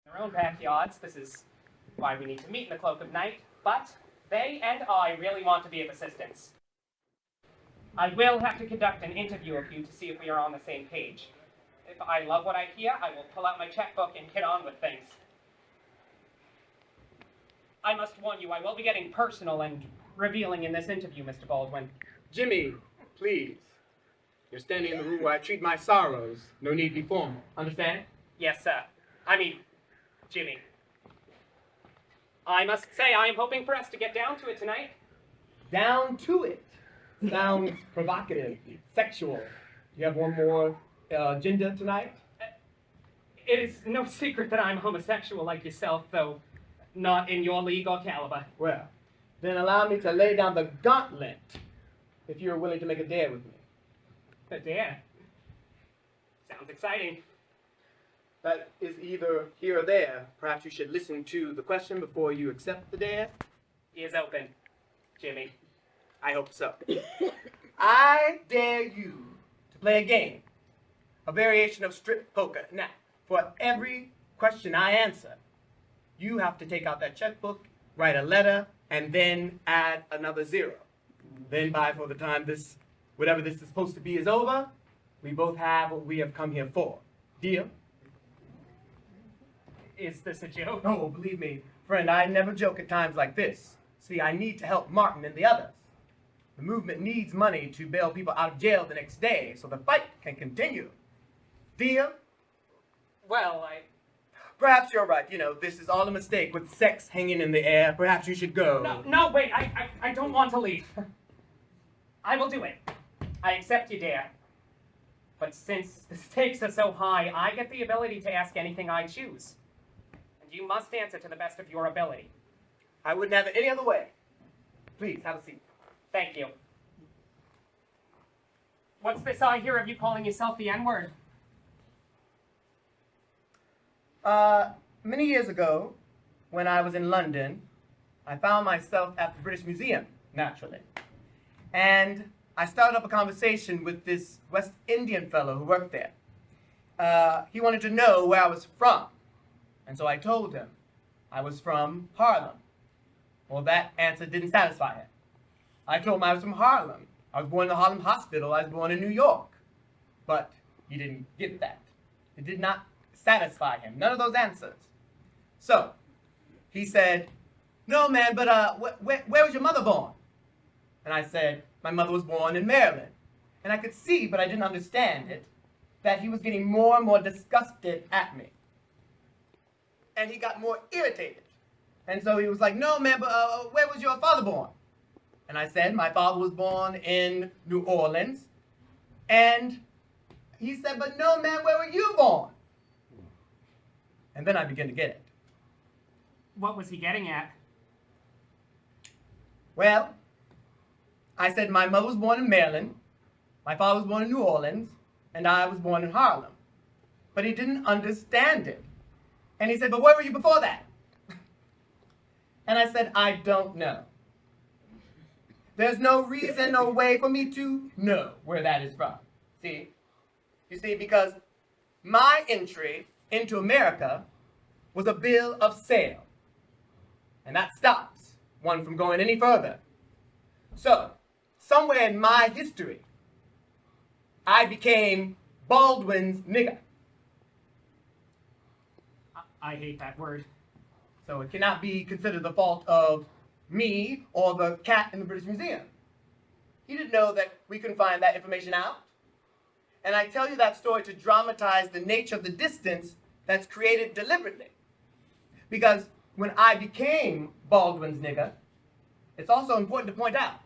Their own backyards. This is why we need to meet in the cloak of night. But they and I really want to be of assistance. I will have to conduct an interview of you to see if we are on the same page. If I love what I hear, I will pull out my checkbook and get on with things. I must warn you, I will be getting personal and revealing in this interview, Mr. Baldwin. Jimmy, please. You're standing in the room where I treat my sorrows. No need be formal. Understand? Yes, sir. I mean, Jimmy. I must say, I am hoping for us to get down to it tonight. Down to it. Sounds provocative, sexual. You have one more agenda tonight? It is no secret that I'm homosexual like yourself, though not in your league or caliber. Well, then allow me to lay down the gauntlet if you're willing to make a dare with me. A dare? Sounds exciting. That is either here or there. Perhaps you should listen to the question before you accept the dare. Ears open, Jimmy. I hope so. I dare you to play a game, a variation of strip poker. Now, for every question I answer, you have to take out that checkbook, write a letter, and then add another 0. Then for the time whatever this is supposed to be is over, we both have what we have come here for. Deal? Is this a joke? Oh, believe me, friend, I never joke at times like this. See, I need to help Martin and the others. The movement needs money to bail people out of jail the next day so the fight can continue. Deal? Well, Perhaps you're right. You know, this is all a mistake with sex hanging in the air. Perhaps you should go. No, wait, I don't want to leave. I will do it. I accept your dare. But since the stakes are so high, I get the ability to ask anything I choose. And you must answer to the best of your ability. I wouldn't have it any other way. Please, have a seat. Thank you. What's this I hear of you calling yourself the N-word? Many years ago, when I was in London, I found myself at the British Museum, naturally. And I started up a conversation with this West Indian fellow who worked there. He wanted to know where I was from. And so I told him I was from Harlem. Well, that answer didn't satisfy him. I told him I was from Harlem. I was born in the Harlem Hospital. I was born in New York. But he didn't get that. It did not satisfy him. None of those answers. So he said, "No, man, but where was your mother born?" And I said, "My mother was born in Maryland." And I could see, but I didn't understand it, that he was getting more and more disgusted at me. And he got more irritated. And so he was like, "No, man, but where was your father born?" And I said, "My father was born in New Orleans." And he said, "But no, man, where were you born?" And then I began to get it. What was he getting at? Well, I said my mother was born in Maryland, my father was born in New Orleans, and I was born in Harlem. But he didn't understand it. And he said, "But where were you before that?" And I said, "I don't know. There's no reason or way for me to know where that is from." See? You see, because my entry into America was a bill of sale. And that stops one from going any further. So, somewhere in my history, I became Baldwin's nigger. I hate that word. So it cannot be considered the fault of me or the cat in the British Museum. He didn't know that we couldn't find that information out. And I tell you that story to dramatize the nature of the distance that's created deliberately. Because when I became Baldwin's nigger, it's also important to point out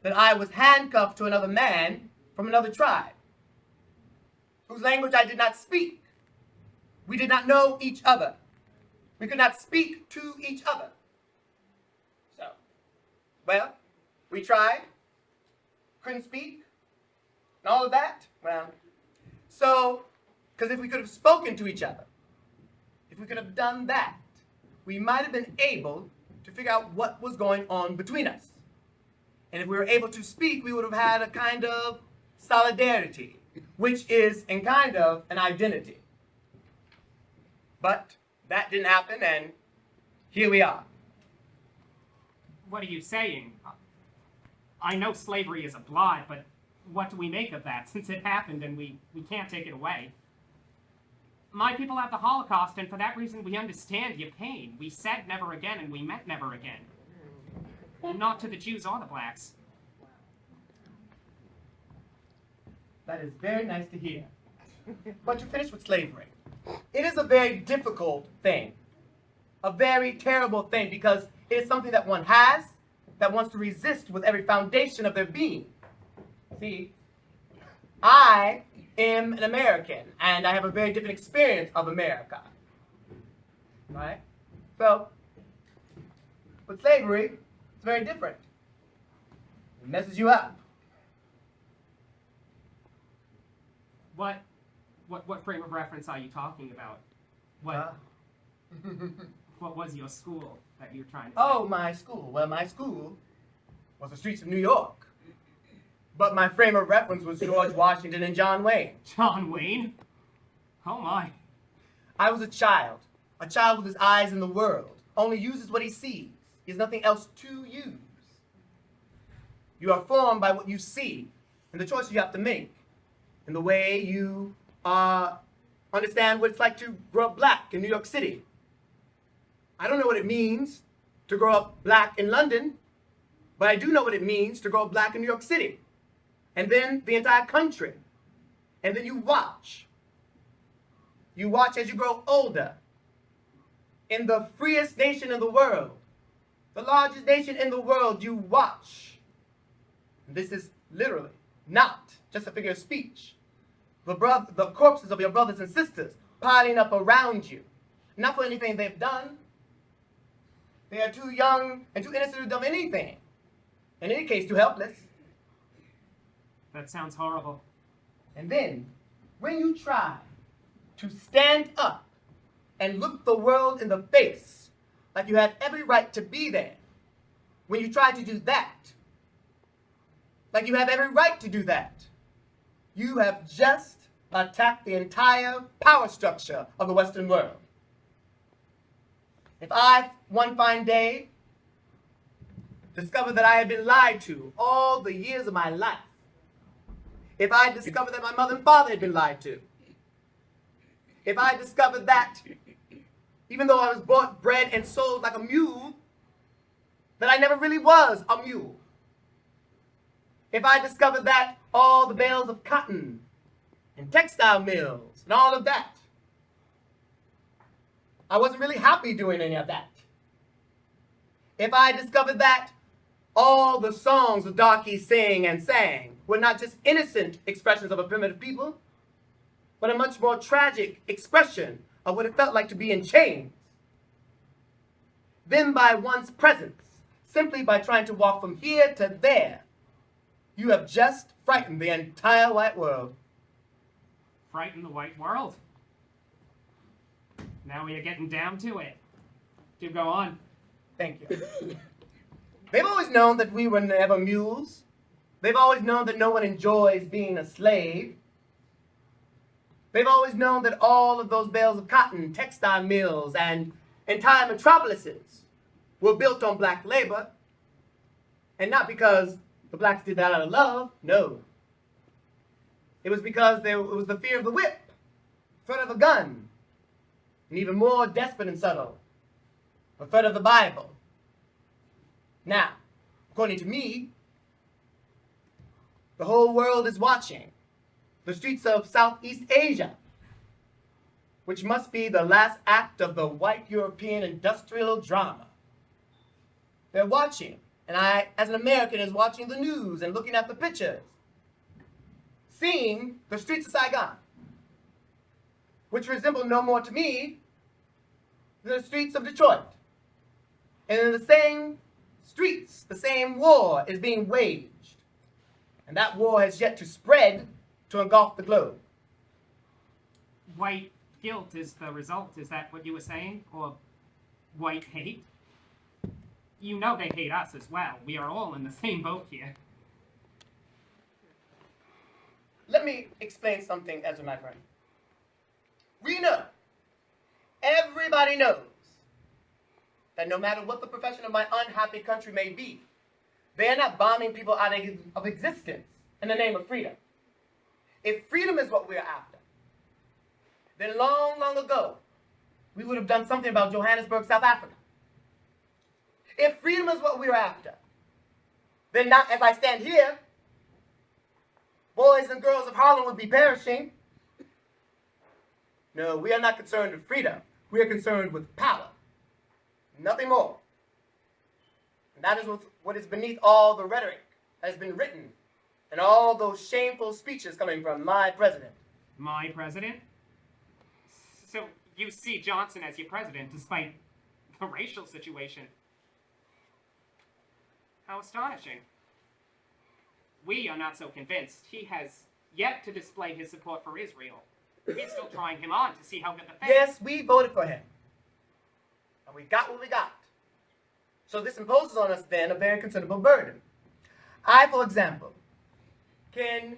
that I was handcuffed to another man from another tribe, whose language I did not speak. We did not know each other. We could not speak to each other. So, well, we tried, couldn't speak, and all of that. Well, so, because if we could have spoken to each other, if we could have done that, we might have been able to figure out what was going on between us. And if we were able to speak, we would have had a kind of solidarity, which is in kind of an identity. But that didn't happen, and here we are. What are you saying? I know slavery is a blot, but what do we make of that since it happened and we can't take it away? My people have the Holocaust, and for that reason we understand your pain. We said never again, and we meant never again. Not to the Jews or the blacks. That is very nice to hear. But you finished with slavery. It is a very difficult thing. A very terrible thing, because it is something that one has, that wants to resist with every foundation of their being. See, I am an American, and I have a very different experience of America. Right? So, with slavery, it's very different. It messes you up. What frame of reference are you talking about? What was your school that you were trying to say? Oh, my school. Well, my school was the streets of New York. But my frame of reference was George Washington and John Wayne. John Wayne? Oh my. I was a child with his eyes in the world, only uses what he sees. He has nothing else to use. You are formed by what you see and the choices you have to make, and the way you understand what it's like to grow up black in New York City. I don't know what it means to grow up black in London, but I do know what it means to grow up black in New York City, and then the entire country. And then you watch. You watch as you grow older. In the freest nation in the world, the largest nation in the world, you watch. And this is literally not just a figure of speech. The corpses of your brothers and sisters piling up around you. Not for anything they've done. They are too young and too innocent to have done anything. In any case, too helpless. That sounds horrible. And then, when you try to stand up and look the world in the face like you had every right to be there, when you try to do that, like you have every right to do that, you have just attacked the entire power structure of the Western world. If I, one fine day, discovered that I had been lied to all the years of my life, if I discovered that my mother and father had been lied to, if I discovered that, even though I was bought, bred, and sold like a mule, that I never really was a mule, if I discovered that all the bales of cotton and textile mills and all of that, I wasn't really happy doing any of that. If I discovered that all the songs the darkies sing and sang were not just innocent expressions of a primitive people, but a much more tragic expression of what it felt like to be in chains, then by one's presence, simply by trying to walk from here to there, you have just frightened the entire white world. Frighten the white world? Now we are getting down to it. Do go on. Thank you. They've always known that we were never mules. They've always known that no one enjoys being a slave. They've always known that all of those bales of cotton, textile mills, and entire metropolises were built on black labor. And not because the blacks did that out of love, no. It was because it was the fear of the whip, threat of a gun, and even more desperate and subtle, the threat of the Bible. Now, according to me, the whole world is watching the streets of Southeast Asia, which must be the last act of the white European industrial drama. They're watching, and I, as an American, is watching the news and looking at the pictures, seeing the streets of Saigon, which resemble no more to me than the streets of Detroit. And in the same streets, the same war is being waged. And that war has yet to spread to engulf the globe. White guilt is the result, is that what you were saying? Or white hate? You know they hate us as well. We are all in the same boat here. Let me explain something, Ezra, my friend. We know every everybody knows that no matter what the profession of my unhappy country may be, they are not bombing people out of existence in the name of freedom. If freedom is what we are after, then long, long ago, we would have done something about Johannesburg, South Africa. If freedom is what we are after, then not as I stand here, boys and girls of Harlem would be perishing. No, we are not concerned with freedom. We are concerned with power. Nothing more. And that is what is beneath all the rhetoric that has been written and all those shameful speeches coming from my president. My president? So you see Johnson as your president despite the racial situation. How astonishing. We are not so convinced. He has yet to display his support for Israel. We're still trying him on to see how good the faith. Yes, we voted for him. And we got what we got. So this imposes on us then a very considerable burden. I, for example, can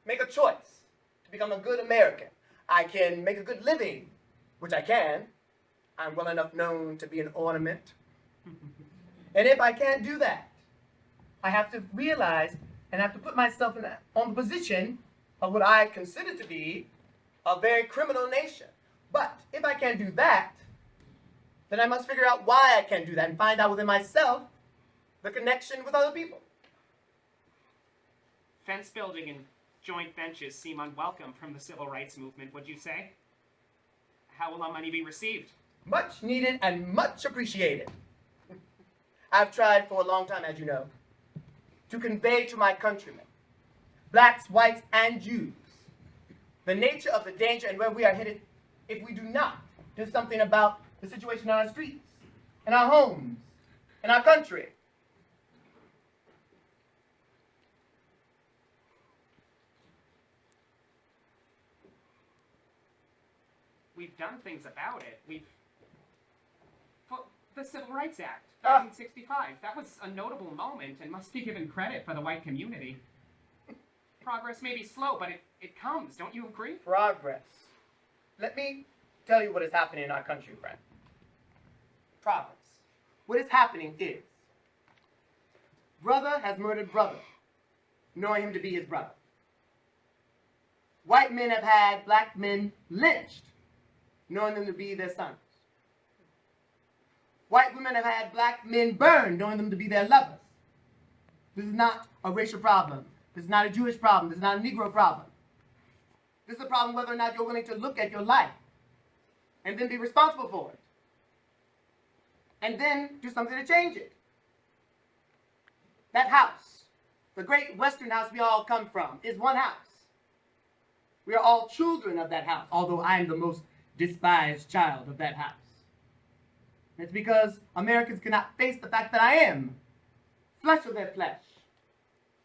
make a choice to become a good American. I can make a good living, which I can. I'm well enough known to be an ornament. And if I can't do that, I have to realize and have to put myself on the position of what I consider to be a very criminal nation. But if I can't do that, then I must figure out why I can't do that and find out within myself the connection with other people. Fence building and joint benches seem unwelcome from the civil rights movement, would you say? How will our money be received? Much needed and much appreciated. I've tried for a long time, as you know, to convey to my countrymen, blacks, whites, and Jews, the nature of the danger and where we are headed if we do not do something about the situation on our streets, in our homes, in our country. We've done things about it. For the Civil Rights Act, 1965. That was a notable moment and must be given credit for the white community. Progress may be slow, but it comes. Don't you agree? Progress. Let me tell you what is happening in our country, friend. Progress. What is happening is, brother has murdered brother, knowing him to be his brother. White men have had black men lynched, knowing them to be their sons. White women have had black men burned, knowing them to be their lovers. This is not a racial problem. This is not a Jewish problem. This is not a Negro problem. This is a problem whether or not you're willing to look at your life and then be responsible for it. And then do something to change it. That house, the great Western house we all come from, is one house. We are all children of that house, although I am the most despised child of that house. It's because Americans cannot face the fact that I am flesh of their flesh,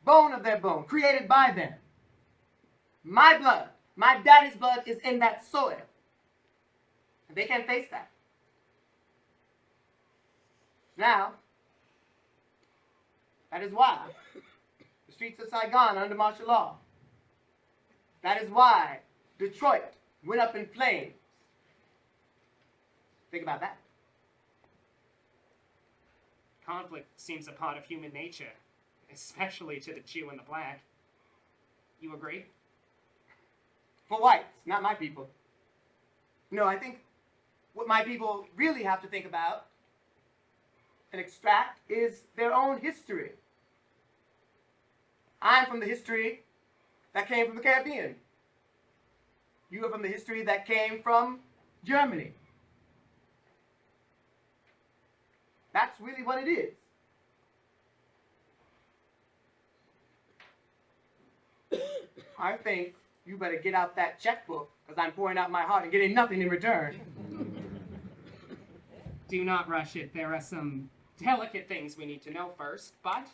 bone of their bone, created by them. My blood, my daddy's blood is in that soil. And they can't face that. Now, that is why the streets of Saigon are under martial law. That is why Detroit went up in flames. Think about that. Conflict seems a part of human nature, especially to the Jew and the black. You agree? For whites, not my people. No, I think what my people really have to think about and extract is their own history. I'm from the history that came from the Caribbean. You are from the history that came from Germany. That's really what it is. I think you better get out that checkbook, because I'm pouring out my heart and getting nothing in return. Do not rush it. There are some delicate things we need to know first, but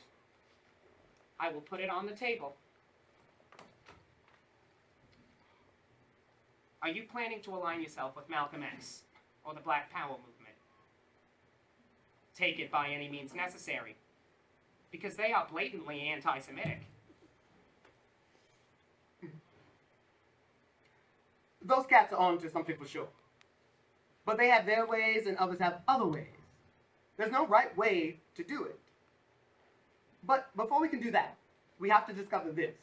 I will put it on the table. Are you planning to align yourself with Malcolm X or the Black Power movement? Take it by any means necessary, because they are blatantly anti-Semitic. Those cats are on to something for sure. But they have their ways and others have other ways. There's no right way to do it. But before we can do that, we have to discover this.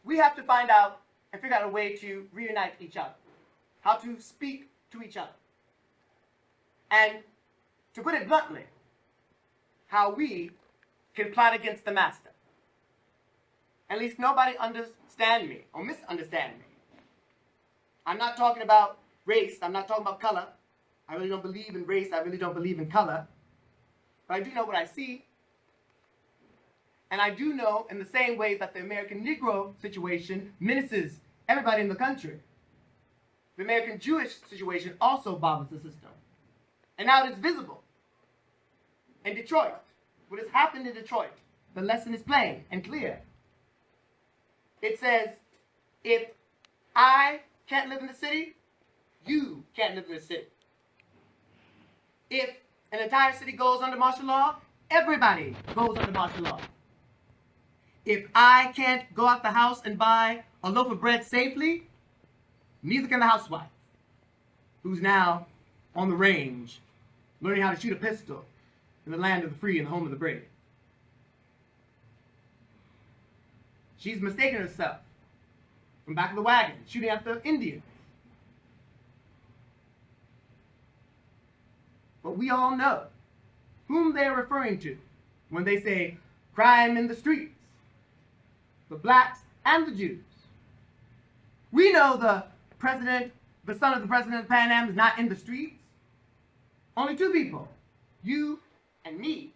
We have to find out and figure out a way to reunite each other, how to speak to each other. And to put it bluntly, how we can plot against the master. At least nobody understand me or misunderstand me. I'm not talking about race. I'm not talking about color. I really don't believe in race. I really don't believe in color. But I do know what I see. And I do know in the same way that the American Negro situation menaces everybody in the country, the American Jewish situation also bothers the system. And now it is visible. In Detroit, what has happened in Detroit, the lesson is plain and clear. It says, if I can't live in the city, you can't live in the city. If an entire city goes under martial law, everybody goes under martial law. If I can't go out the house and buy a loaf of bread safely, neither can the housewife, who's now on the range, learning how to shoot a pistol in the land of the free and the home of the brave. She's mistaken herself from back of the wagon, shooting at the Indians. But we all know whom they're referring to when they say crime in the streets, the blacks and the Jews. We know the president, the son of the president of Pan Am, is not in the streets. Only two people, you and me.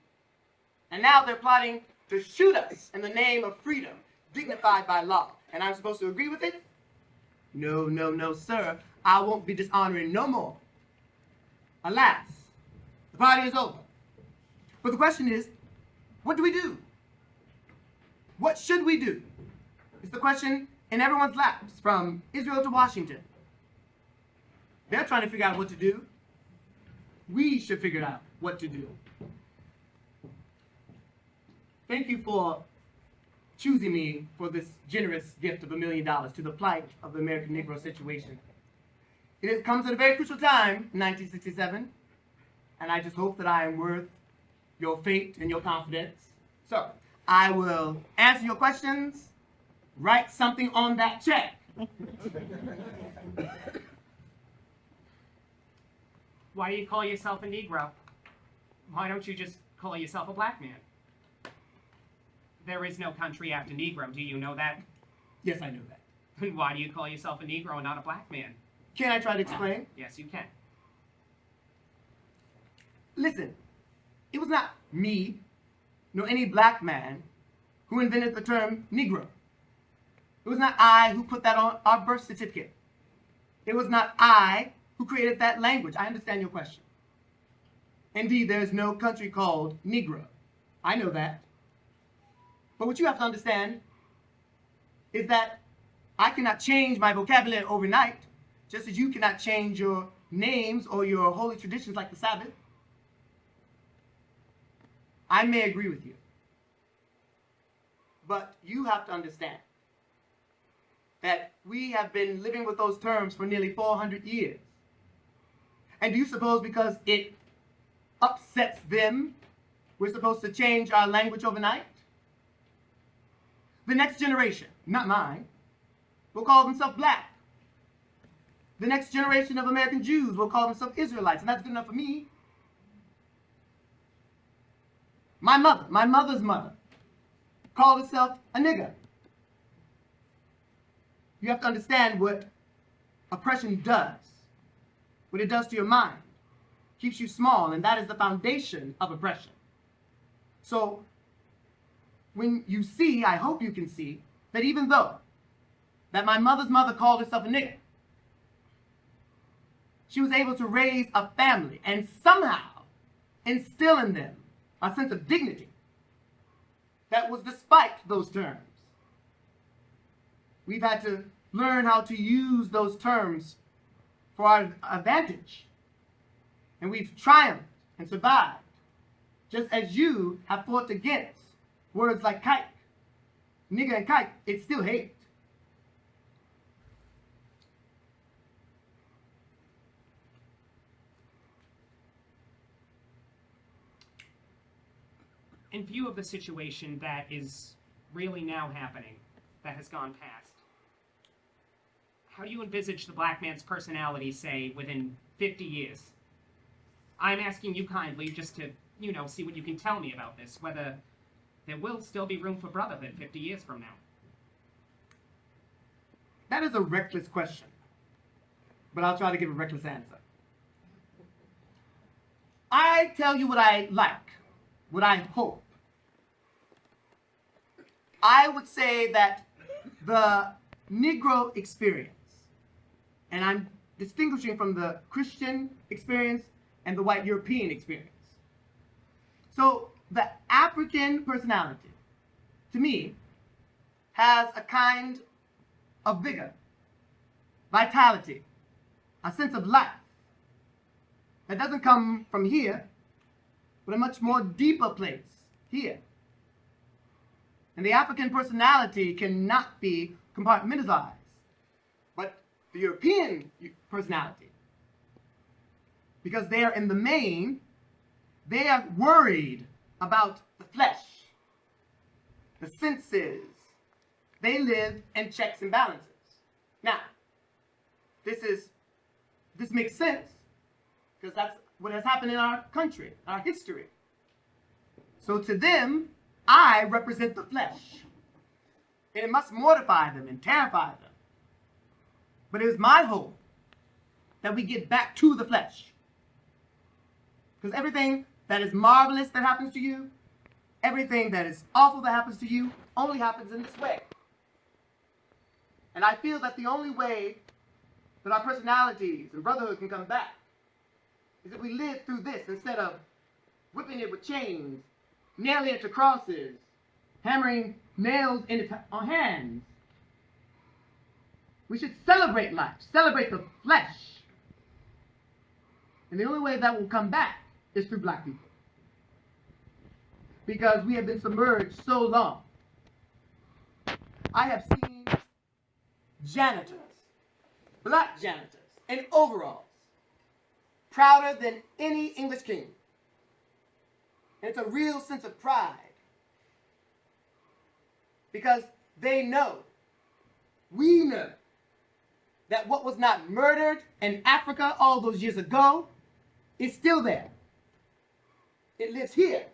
And now they're plotting to shoot us in the name of freedom, dignified by law. And I'm supposed to agree with it? No, no, no, sir. I won't be dishonoring no more. Alas, the party is over. But the question is, what do we do? What should we do? It's the question in everyone's laps, from Israel to Washington. They're trying to figure out what to do. We should figure out what to do. Thank you for choosing me for this generous gift of $1 million to the plight of the American Negro situation. It comes at a very crucial time in 1967, and I just hope that I am worth your faith and your confidence. So, I will answer your questions, write something on that check. Why do you call yourself a Negro? Why don't you just call yourself a black man? There is no country after Negro. Do you know that? Yes, I know that. Why do you call yourself a Negro and not a black man? Can I try to explain? Yes, you can. Listen, it was not me, nor any black man, who invented the term Negro. It was not I who put that on our birth certificate. It was not I who created that language. I understand your question. Indeed, there is no country called Negro. I know that. But what you have to understand is that I cannot change my vocabulary overnight, just as you cannot change your names or your holy traditions like the Sabbath. I may agree with you, but you have to understand that we have been living with those terms for nearly 400 years. And do you suppose because it upsets them, we're supposed to change our language overnight? The next generation, not mine, will call themselves black. The next generation of American Jews will call themselves Israelites, and that's good enough for me. My mother's mother, called herself a nigger. You have to understand what oppression does, what it does to your mind. Keeps you small, and that is the foundation of oppression. So, when you see, I hope you can see, that even though that my mother's mother called herself a nigger, she was able to raise a family and somehow instill in them a sense of dignity that was despite those terms. We've had to learn how to use those terms for our advantage. And we've triumphed and survived, just as you have fought against words like kike. Nigger and kike, it's still hate. in view of the situation that is really now happening, that has gone past, how do you envisage the black man's personality, say, within 50 years? I'm asking you kindly just to, see what you can tell me about this, whether there will still be room for brotherhood 50 years from now. That is a reckless question, but I'll try to give a reckless answer. I tell you what I like, what I hope. I would say that the Negro experience, and I'm distinguishing from the Christian experience and the white European experience. So the African personality, to me, has a kind of vigor, vitality, a sense of life that doesn't come from here, but a much more deeper place here. And the African personality cannot be compartmentalized, but the European personality, because they are in the main, they are worried about the flesh, the senses. They live in checks and balances. Now, this makes sense because that's what has happened in our country, our history. So to them, I represent the flesh. And it must mortify them and terrify them. But it is my hope that we get back to the flesh. Because everything that is marvelous that happens to you, everything that is awful that happens to you, only happens in this way. And I feel that the only way that our personalities and brotherhood can come back is if we live through this instead of whipping it with chains, nailing it to crosses, hammering nails into our hands. We should celebrate life, celebrate the flesh. And the only way that will come back is through black people. Because we have been submerged so long. I have seen janitors, black janitors, in overalls, prouder than any English king. And it's a real sense of pride. Because they know, we know, that what was not murdered in Africa all those years ago is still there. It lives here.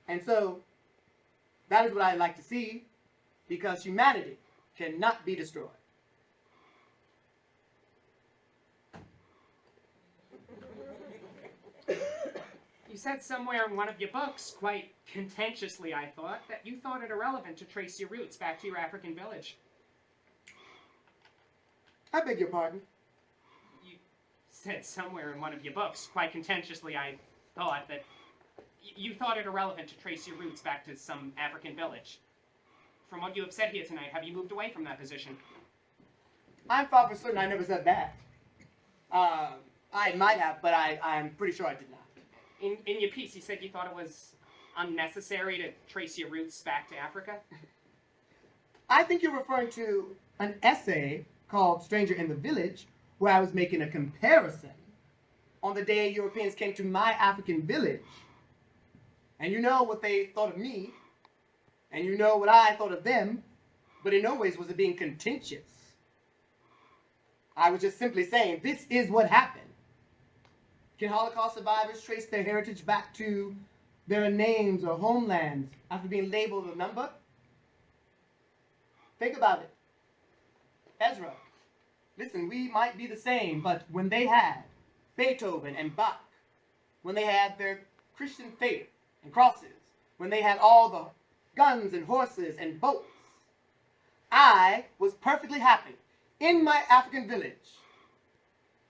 And so, that is what I like to see, because humanity cannot be destroyed. You said somewhere in one of your books, quite contentiously I thought, that you thought it irrelevant to trace your roots back to your African village. I beg your pardon? You said somewhere in one of your books, quite contentiously I thought, that you thought it irrelevant to trace your roots back to some African village. From what you have said here tonight, have you moved away from that position? I'm far from certain I never said that. I might have, but I'm pretty sure I did not. In your piece, you said you thought it was unnecessary to trace your roots back to Africa? I think you're referring to an essay called Stranger in the Village, where I was making a comparison on the day Europeans came to my African village. And you know what they thought of me, and you know what I thought of them, but in no ways was it being contentious. I was just simply saying, this is what happened. Can Holocaust survivors trace their heritage back to their names or homelands after being labeled a number? Think about it. Ezra. Listen, we might be the same, but when they had Beethoven and Bach, when they had their Christian faith and crosses, when they had all the guns and horses and boats, I was perfectly happy in my African village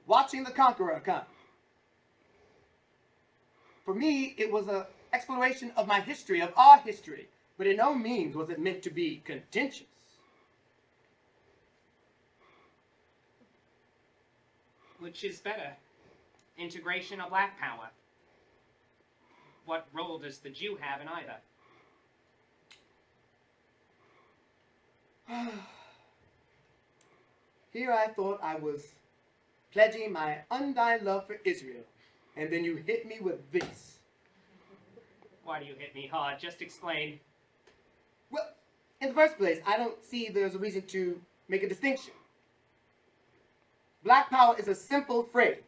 watching the conqueror come. For me, it was an exploration of my history, of our history, but in no means was it meant to be contentious. Which is better? Integration or black power? What role does the Jew have in either? Here I thought I was pledging my undying love for Israel, and then you hit me with this. Why do you hit me hard? Just explain. Well, in the first place, I don't see there's a reason to make a distinction. Black power is a simple phrase.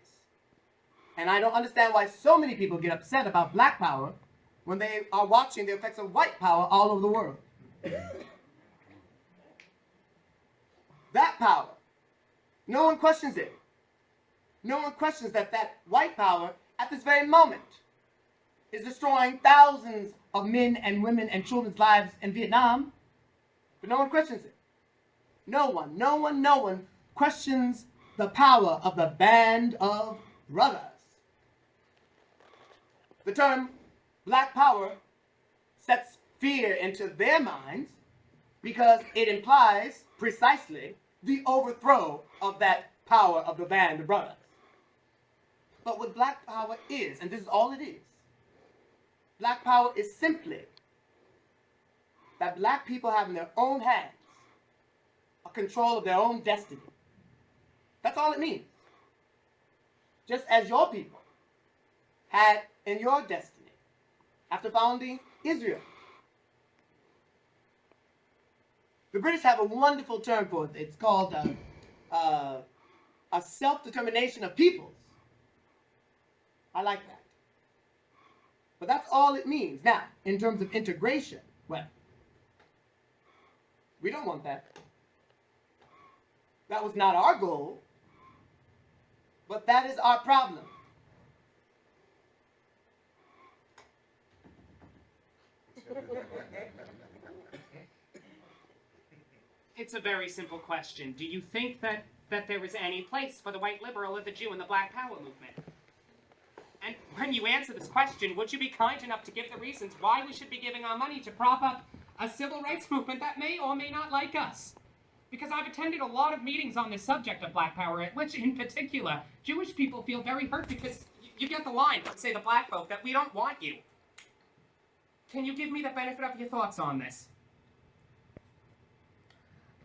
And I don't understand why so many people get upset about black power when they are watching the effects of white power all over the world. That power, no one questions it. No one questions that white power, at this very moment, is destroying thousands of men and women and children's lives in Vietnam, but no one questions it. No one questions the power of the Band of Brothers. The term black power sets fear into their minds because it implies precisely the overthrow of that power of the Band of Brothers. But what black power is, and this is all it is, black power is simply that black people have in their own hands a control of their own destiny. That's all it means. Just as your people had in your destiny after founding Israel. The British have a wonderful term for it. It's called a self-determination of peoples. I like that. But that's all it means. Now, in terms of integration, well, we don't want that. That was not our goal, but that is our problem. It's a very simple question. Do you think that there is any place for the white liberal or the Jew in the Black Power movement? And when you answer this question, would you be kind enough to give the reasons why we should be giving our money to prop up a civil rights movement that may or may not like us? Because I've attended a lot of meetings on this subject of black power, at which in particular, Jewish people feel very hurt because you get the line from, say, the black folk that we don't want you. Can you give me the benefit of your thoughts on this?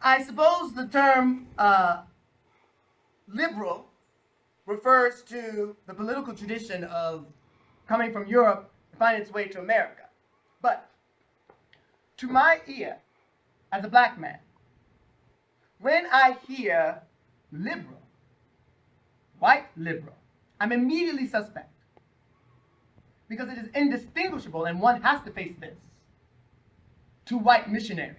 I suppose the term liberal refers to the political tradition of coming from Europe to find its way to America. But to my ear, as a black man, when I hear liberal, white liberal, I'm immediately suspect. Because it is indistinguishable, and one has to face this, to white missionary.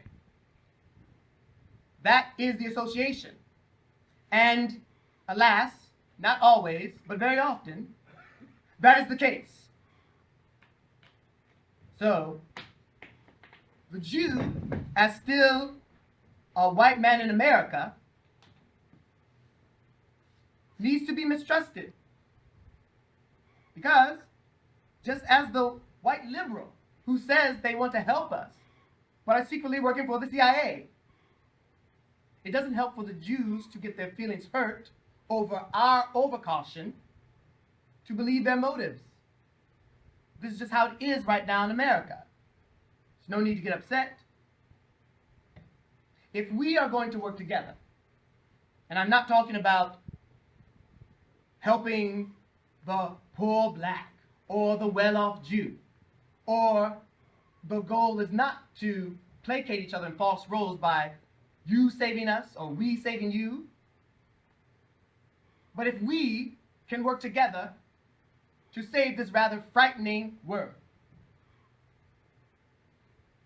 That is the association. And alas, not always, but very often, that is the case. So, the Jew, as still a white man in America, needs to be mistrusted. Because, just as the white liberal who says they want to help us, but are secretly working for the CIA, it doesn't help for the Jews to get their feelings hurt over our overcaution to believe their motives. This is just how it is right now in America. There's no need to get upset. If we are going to work together, and I'm not talking about helping the poor black or the well-off Jew, or the goal is not to placate each other in false roles by you saving us or we saving you, but if we can work together to save this rather frightening world.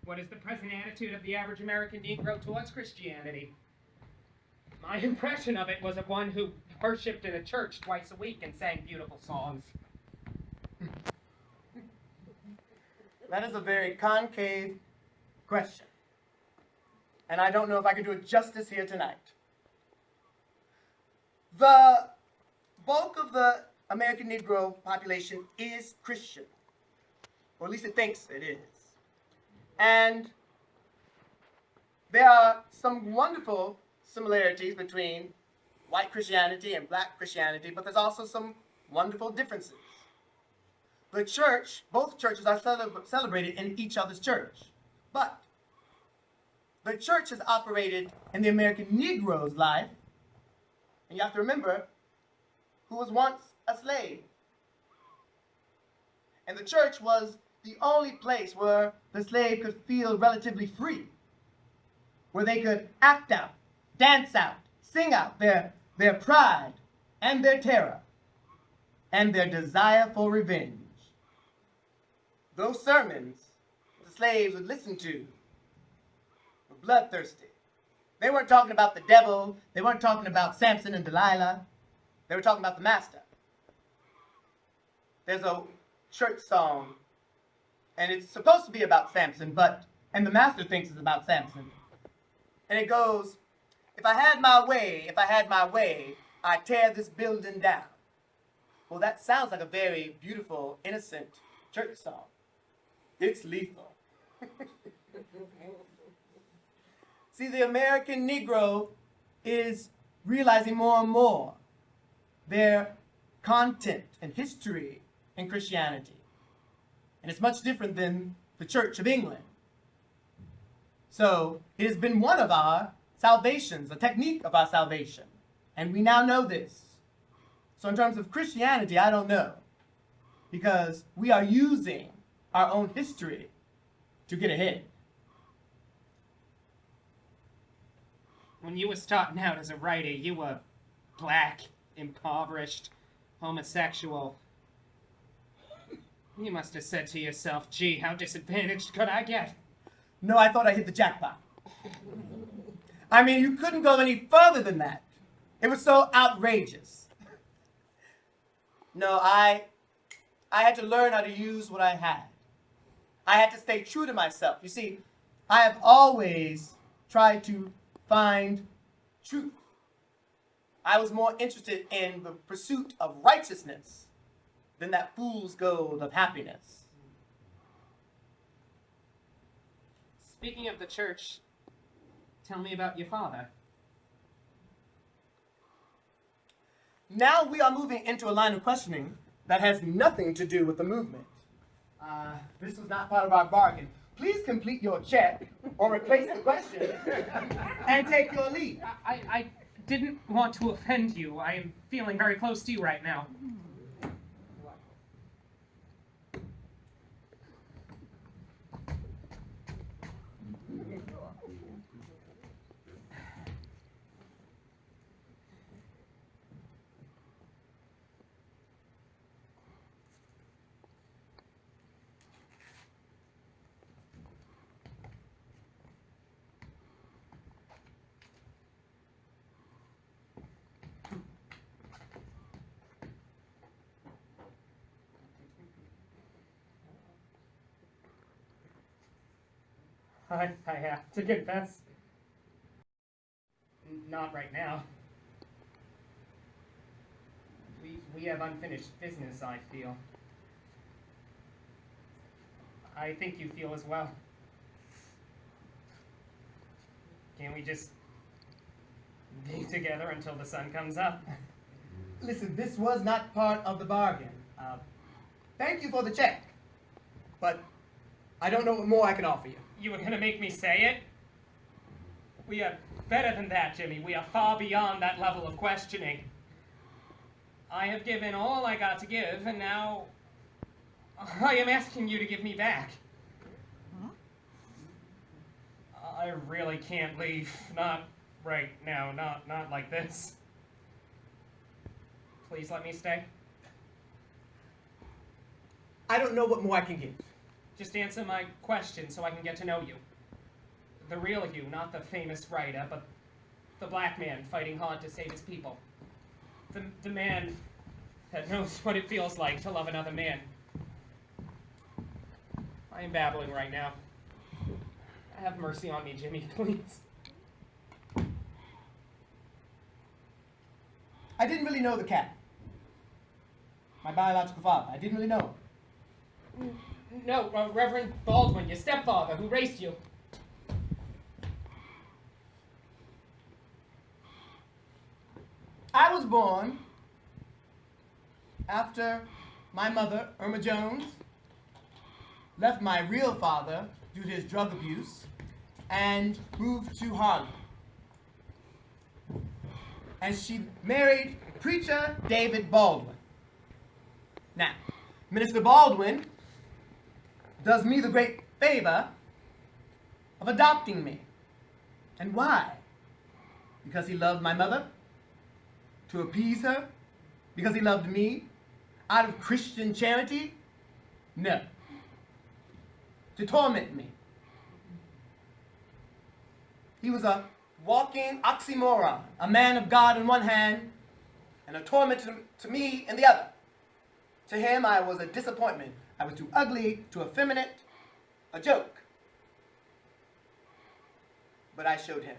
What is the present attitude of the average American Negro towards Christianity? My impression of it was of one who worshipped in a church twice a week and sang beautiful songs. That is a very concave question. And I don't know if I can do it justice here tonight. The bulk of the American Negro population is Christian, or at least it thinks it is. And there are some wonderful similarities between white Christianity and black Christianity, but there's also some wonderful differences. The church, both churches are celebrated in each other's church, but the church has operated in the American Negro's life, and you have to remember, who was once a slave. And the church was the only place where the slave could feel relatively free, where they could act out, dance out, sing out their pride and their terror and their desire for revenge. Those sermons the slaves would listen to were bloodthirsty. They weren't talking about the devil. They weren't talking about Samson and Delilah. They were talking about the master. There's a church song, and it's supposed to be about Samson, and the master thinks it's about Samson. And it goes, if I had my way, I'd tear this building down. Well, that sounds like a very beautiful, innocent church song. It's lethal. See, the American Negro is realizing more and more their content and history in Christianity. And it's much different than the Church of England. So it has been one of our salvations, a technique of our salvation. And we now know this. So in terms of Christianity, I don't know. Because we are using our own history to get ahead. When you were starting out as a writer, you were black, impoverished, homosexual. You must have said to yourself, gee, how disadvantaged could I get? No, I thought I hit the jackpot. I mean, you couldn't go any further than that. It was so outrageous. No, I had to learn how to use what I had. I had to stay true to myself. You see, I have always tried to find truth. I was more interested in the pursuit of righteousness than that fool's gold of happiness. Speaking of the church, tell me about your father. Now we are moving into a line of questioning that has nothing to do with the movement. This was not part of our bargain. Please complete your check or replace the question and take your leave. I didn't want to offend you. I am feeling very close to you right now. I have to confess. Not right now. We have unfinished business, I feel. I think you feel as well. Can't we just be together until the sun comes up? Listen, this was not part of the bargain. Thank you for the check, but I don't know what more I can offer you. You were gonna make me say it? We are better than that, Jimmy. We are far beyond that level of questioning. I have given all I got to give, and now I am asking you to give me back. I really can't leave. Not right now. Not like this. Please let me stay. I don't know what more I can give. Just answer my question so I can get to know you. The real you, not the famous writer, but the black man fighting hard to save his people. The man that knows what it feels like to love another man. I am babbling right now. Have mercy on me, Jimmy, please. I didn't really know the cat. My biological father. I didn't really know him. No, Reverend Baldwin, your stepfather, who raised you. I was born after my mother, Irma Jones, left my real father due to his drug abuse and moved to Harlem. And she married preacher David Baldwin. Now, Minister Baldwin does me the great favor of adopting me. And why? Because he loved my mother? To appease her? Because he loved me? Out of Christian charity? No. To torment me. He was a walking oxymoron, a man of God in one hand, and a torment to me in the other. To him, I was a disappointment. I was too ugly, too effeminate, a joke. But I showed him.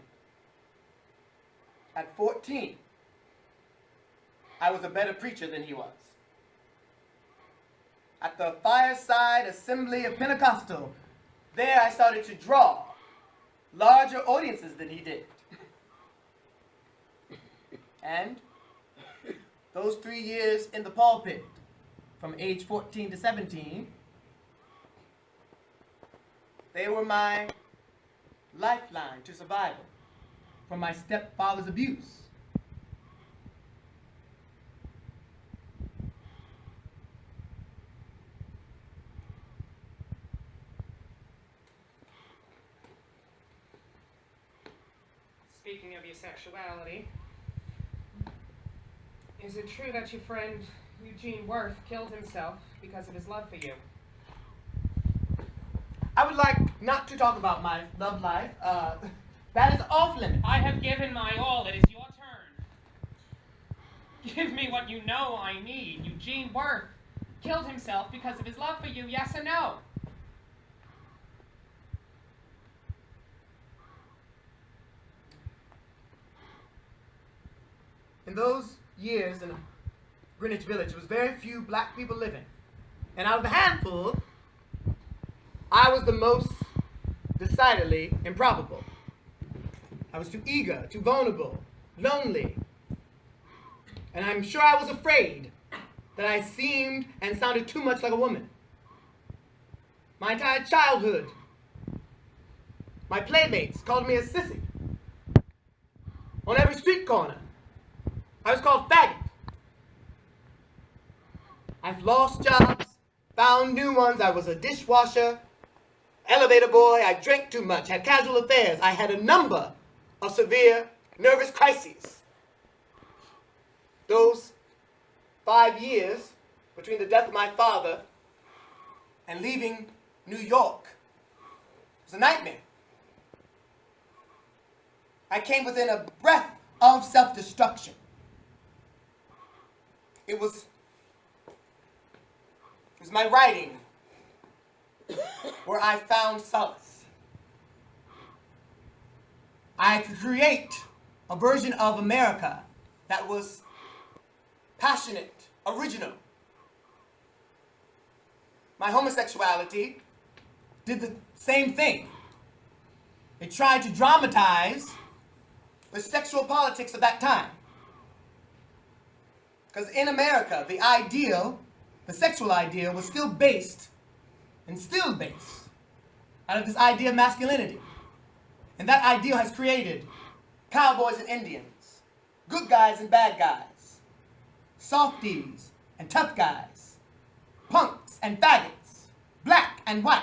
At 14, I was a better preacher than he was. At the Fireside Assembly of Pentecostal, there I started to draw larger audiences than he did. And those 3 years in the pulpit, from age 14 to 17, they were my lifeline to survival from my stepfather's abuse. Speaking of your sexuality, is it true that your friend Eugene Worth killed himself because of his love for you? I would like not to talk about my love life. That is off limits. I have given my all. It is your turn. Give me what you know I need. Eugene Worth killed himself because of his love for you, yes or no? In those years in Greenwich Village, there was very few black people living. And out of the handful, I was the most decidedly improbable. I was too eager, too vulnerable, lonely. And I'm sure I was afraid that I seemed and sounded too much like a woman. My entire childhood, my playmates called me a sissy. On every street corner, I was called faggot. I've lost jobs, found new ones. I was a dishwasher, elevator boy. I drank too much, had casual affairs. I had a number of severe nervous crises. Those 5 years between the death of my father and leaving New York was a nightmare. I came within a breath of self-destruction. It was my writing where I found solace. I could create a version of America that was passionate, original. My homosexuality did the same thing. It tried to dramatize the sexual politics of that time. Because in America, the ideal, the sexual ideal, was still based, and still based, out of this idea of masculinity. And that ideal has created cowboys and Indians, good guys and bad guys, softies and tough guys, punks and faggots, black and white.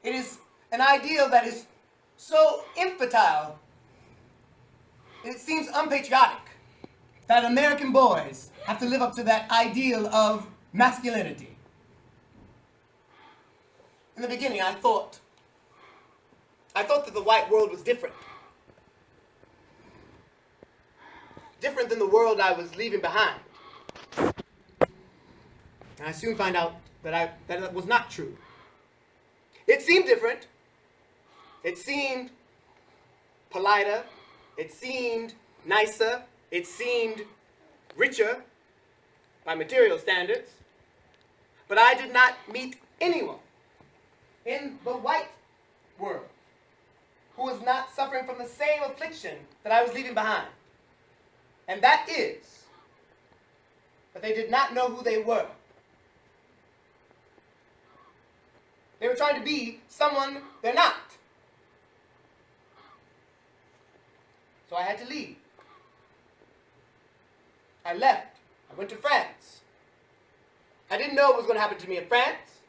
It is an ideal that is so infantile, it seems unpatriotic that American boys have to live up to that ideal of masculinity. In the beginning, I thought that the white world was different. Different than the world I was leaving behind. And I soon find out that that was not true. It seemed different. It seemed politer. It seemed nicer. It seemed richer by material standards. But I did not meet anyone in the white world who was not suffering from the same affliction that I was leaving behind. And that is that they did not know who they were. They were trying to be someone they're not. So I had to leave. I left. I went to France. I didn't know what was going to happen to me in France,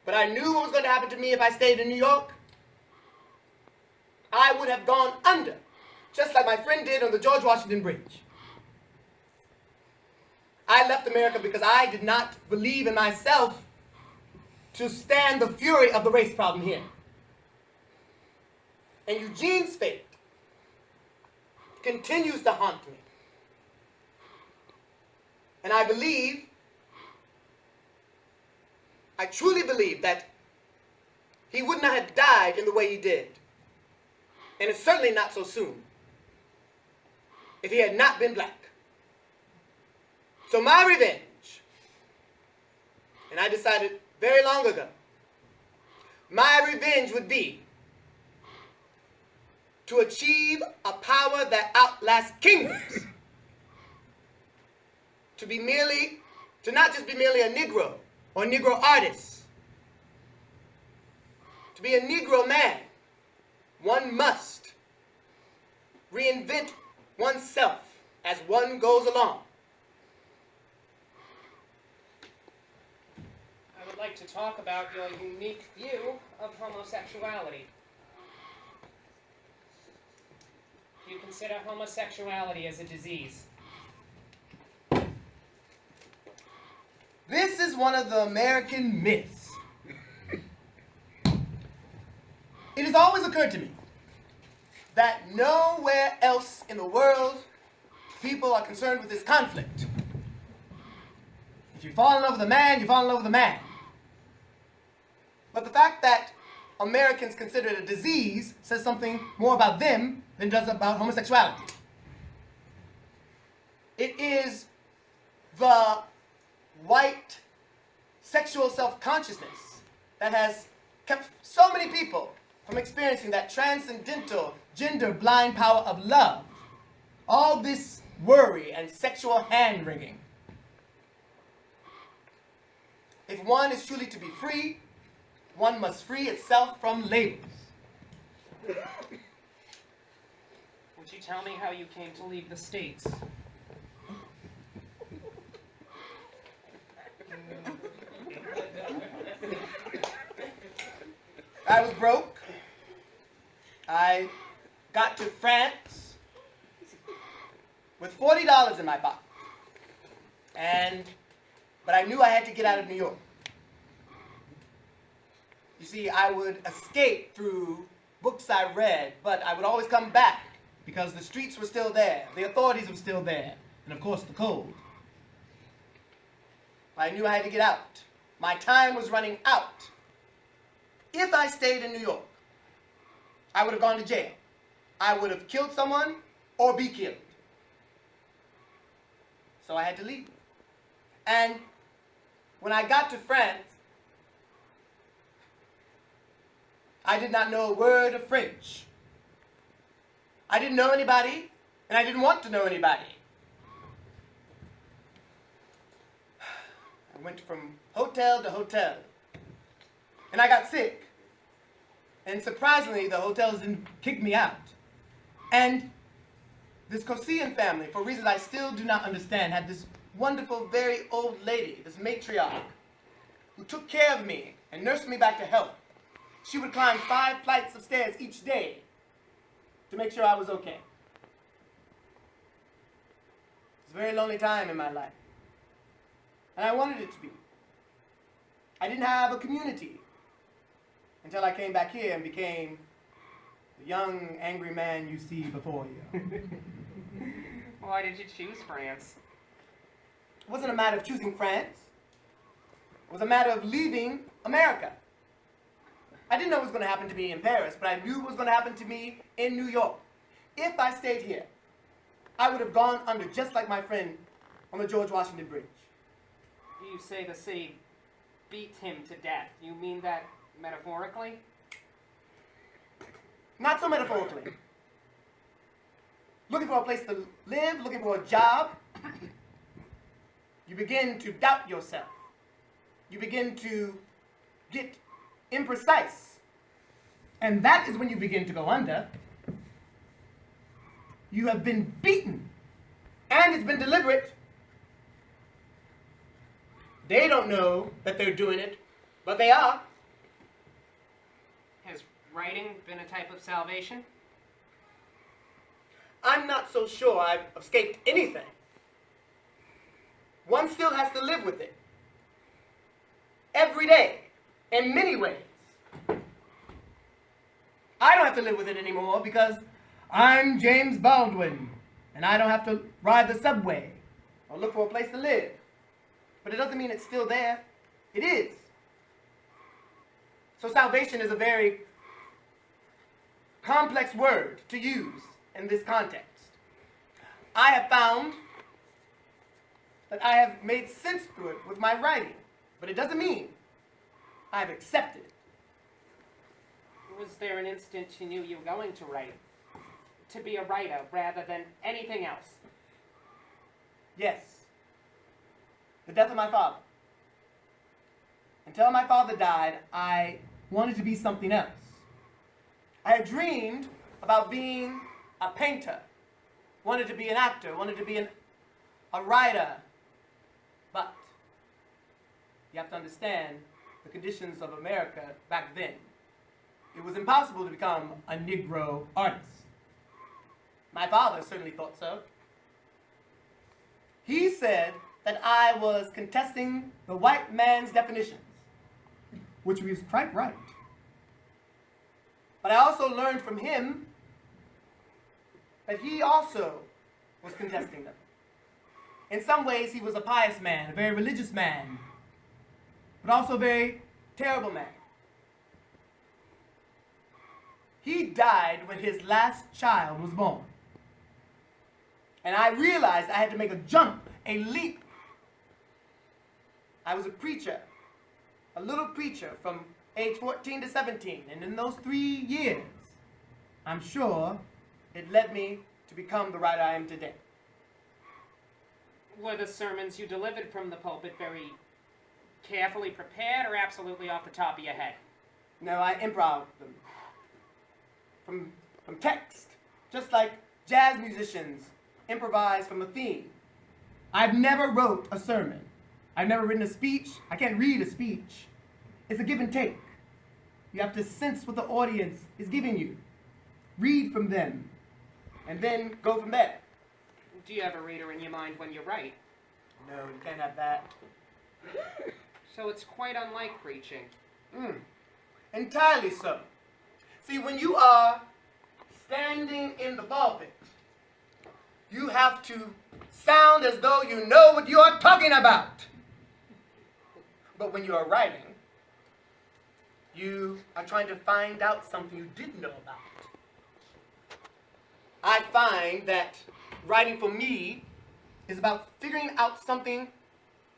but I knew what was going to happen to me if I stayed in New York. I would have gone under, just like my friend did on the George Washington Bridge. I left America because I did not believe in myself to stand the fury of the race problem here. And Eugene's fate continues to haunt me. And I truly believe that he would not have died in the way he did. And it's certainly not so soon if he had not been black. So my revenge, and I decided very long ago, my revenge would be to achieve a power that outlasts kingdoms. To not just be merely a Negro or Negro artist. To be a Negro man, one must reinvent oneself as one goes along. I would like to talk about your unique view of homosexuality. Do you consider homosexuality as a disease? This is one of the American myths. It has always occurred to me that nowhere else in the world people are concerned with this conflict. If you fall in love with a man, you fall in love with a man. But the fact that Americans consider it a disease says something more about them than it does about homosexuality. It is the white sexual self-consciousness that has kept so many people from experiencing that transcendental, gender-blind power of love. All this worry and sexual hand-wringing. If one is truly to be free, one must free itself from labels. Would you tell me how you came to leave the States? I was broke. I got to France with $40 in my pocket. But I knew I had to get out of New York. You see, I would escape through books I read, but I would always come back because the streets were still there, the authorities were still there, and of course the cold. I knew I had to get out. My time was running out. If I stayed in New York, I would have gone to jail. I would have killed someone or be killed. So I had to leave. And when I got to France, I did not know a word of French. I didn't know anybody, and I didn't want to know anybody. I went from hotel to hotel, and I got sick. And surprisingly, the hotels didn't kick me out. And this Cossean family, for reasons I still do not understand, had this wonderful, very old lady, this matriarch, who took care of me and nursed me back to health. She would climb 5 flights of stairs each day to make sure I was okay. It was a very lonely time in my life. And I wanted it to be. I didn't have a community until I came back here and became the young, angry man you see before you. Why did you choose France? It wasn't a matter of choosing France. It was a matter of leaving America. I didn't know what was going to happen to me in Paris, but I knew what was going to happen to me in New York. If I stayed here, I would have gone under just like my friend on the George Washington Bridge. You say the city beat him to death. You mean that metaphorically? Not so metaphorically. Looking for a place to live, looking for a job, you begin to doubt yourself. You begin to get imprecise. And that is when you begin to go under. You have been beaten, and it's been deliberate. They don't know that they're doing it, but they are. Has writing been a type of salvation? I'm not so sure I've escaped anything. One still has to live with it. Every day, in many ways. I don't have to live with it anymore because I'm James Baldwin, and I don't have to ride the subway or look for a place to live. But it doesn't mean it's still there. It is. So salvation is a very complex word to use in this context. I have found that I have made sense through it with my writing, but it doesn't mean I've accepted it. Was there an instant you knew you were going to write? To be a writer rather than anything else? Yes. The death of my father. Until my father died, I wanted to be something else. I had dreamed about being a painter, wanted to be an actor, wanted to be a writer. But you have to understand the conditions of America back then. It was impossible to become a Negro artist. My father certainly thought so. He said that I was contesting the white man's definitions, which was quite right. But I also learned from him that he also was contesting them. In some ways, he was a pious man, a very religious man, but also a very terrible man. He died when his last child was born. And I realized I had to make a jump, a leap. I was a preacher, a little preacher from age 14 to 17. And in those 3 years, I'm sure it led me to become the writer I am today. Were the sermons you delivered from the pulpit very carefully prepared or absolutely off the top of your head? No, I improv them. From text, just like jazz musicians improvise from a theme. I've never wrote a sermon. I've never written a speech. I can't read a speech. It's a give and take. You have to sense what the audience is giving you. Read from them, and then go from there. Do you have a reader in your mind when you write? No, you can't have that. So it's quite unlike preaching. Entirely so. See, when you are standing in the pulpit, you have to sound as though you know what you are talking about. But when you are writing, you are trying to find out something you didn't know about. I find that writing for me is about figuring out something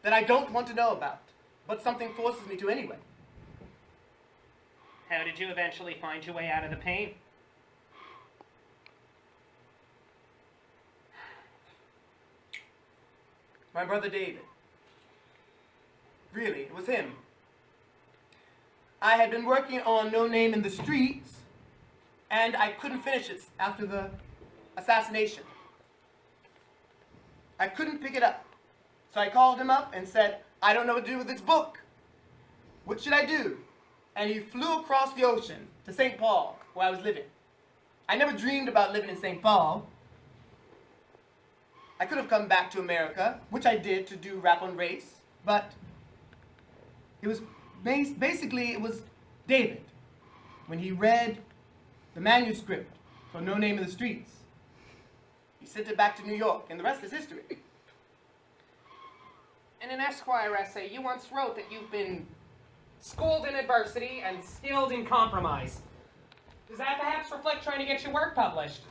that I don't want to know about, but something forces me to anyway. How did you eventually find your way out of the pain? My brother David. Really, it was him. I had been working on No Name in the Streets, and I couldn't finish it after the assassination. I couldn't pick it up. So I called him up and said, I don't know what to do with this book. What should I do? And he flew across the ocean to St. Paul, where I was living. I never dreamed about living in St. Paul. I could have come back to America, which I did to do Rap on Race, but it was basically it was David. When he read the manuscript for No Name in the Streets, he sent it back to New York, and the rest is history. In an Esquire essay, you once wrote that you've been schooled in adversity and skilled in compromise. Does that perhaps reflect trying to get your work published?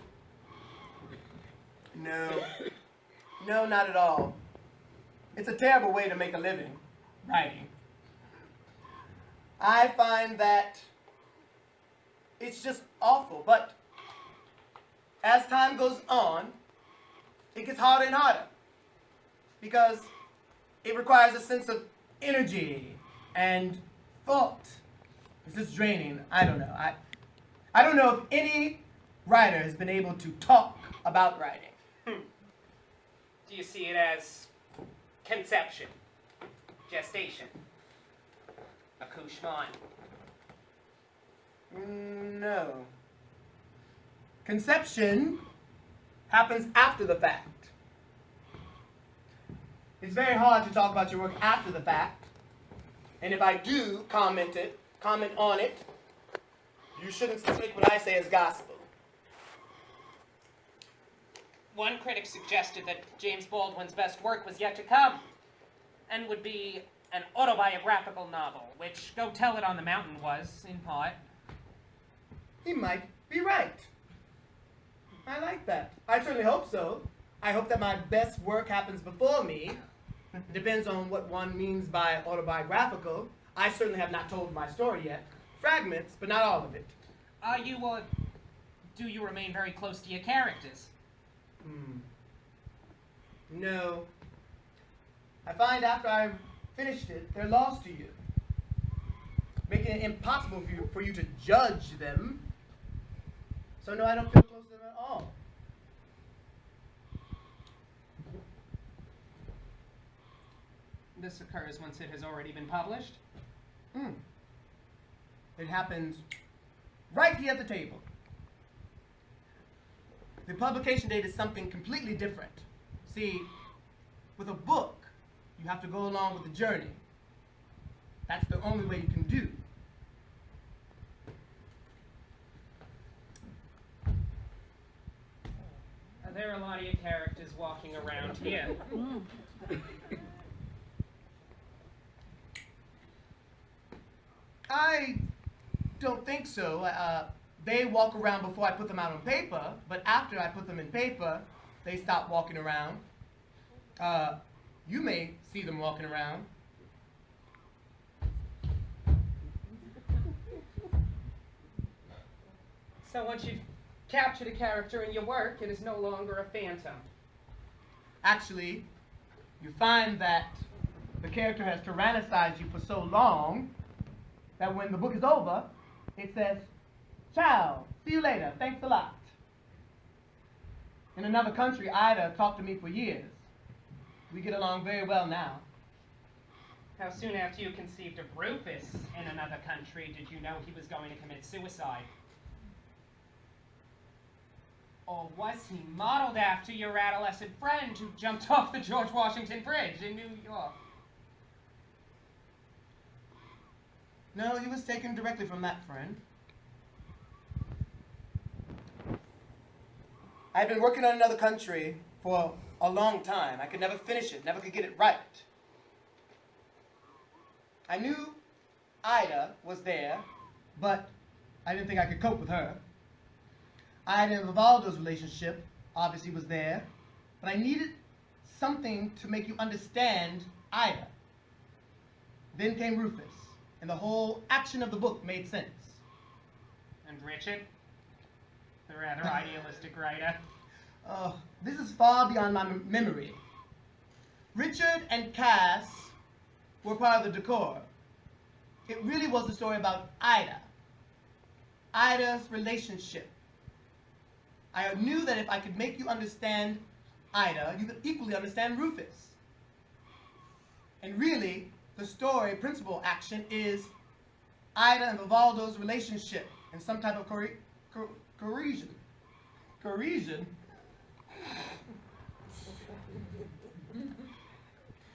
No, not at all. It's a terrible way to make a living, writing. I find that it's just awful, but as time goes on, it gets harder and harder because it requires a sense of energy and thought. It's just draining. I don't know. I don't know if any writer has been able to talk about writing. Do you see it as conception? gestation. Accouchement. No. Conception happens after the fact. It's very hard to talk about your work after the fact. And if I do comment on it, you shouldn't take what I say as gospel. One critic suggested that James Baldwin's best work was yet to come, and would be an autobiographical novel, which Go Tell It on the Mountain was, in part. He might be right. I like that. I certainly hope so. I hope that my best work happens before me. Depends on what one means by autobiographical. I certainly have not told my story yet. Fragments, but not all of it. Do you remain very close to your characters? No. I find after I've finished it, they're lost to you, making it impossible for you to judge them. So no, I don't feel close to them at all. This occurs once it has already been published? It happens right here at the table. The publication date is something completely different. See, with a book, you have to go along with the journey. That's the only way you can do. There are a lot of your characters walking around here. I don't think so. They walk around before I put them out on paper, but after I put them in paper, they stop walking around. You may see them walking around. So once you've captured a character in your work, it is no longer a phantom. Actually, you find that the character has tyrannicized you for so long that when the book is over, it says, "Ciao, see you later, thanks a lot." In another country, Ida talked to me for years. We get along very well now. How soon after you conceived of Rufus in another country did you know he was going to commit suicide? Or was he modeled after your adolescent friend who jumped off the George Washington Bridge in New York? No, he was taken directly from that friend. I'd been working on another country for a long time. I could never finish it, never could get it right. I knew Ida was there, but I didn't think I could cope with her. Ida and Vivaldo's relationship obviously was there, but I needed something to make you understand Ida. Then came Rufus, and the whole action of the book made sense. And Richard? The rather idealistic writer. Oh, this is far beyond my memory. Richard and Cass were part of the decor. It really was the story about Ida. Ida's relationship. I knew that if I could make you understand Ida, you could equally understand Rufus. And really, the story, principal action, is Ida and Vivaldo's relationship and some type of cohesion. Cohesion?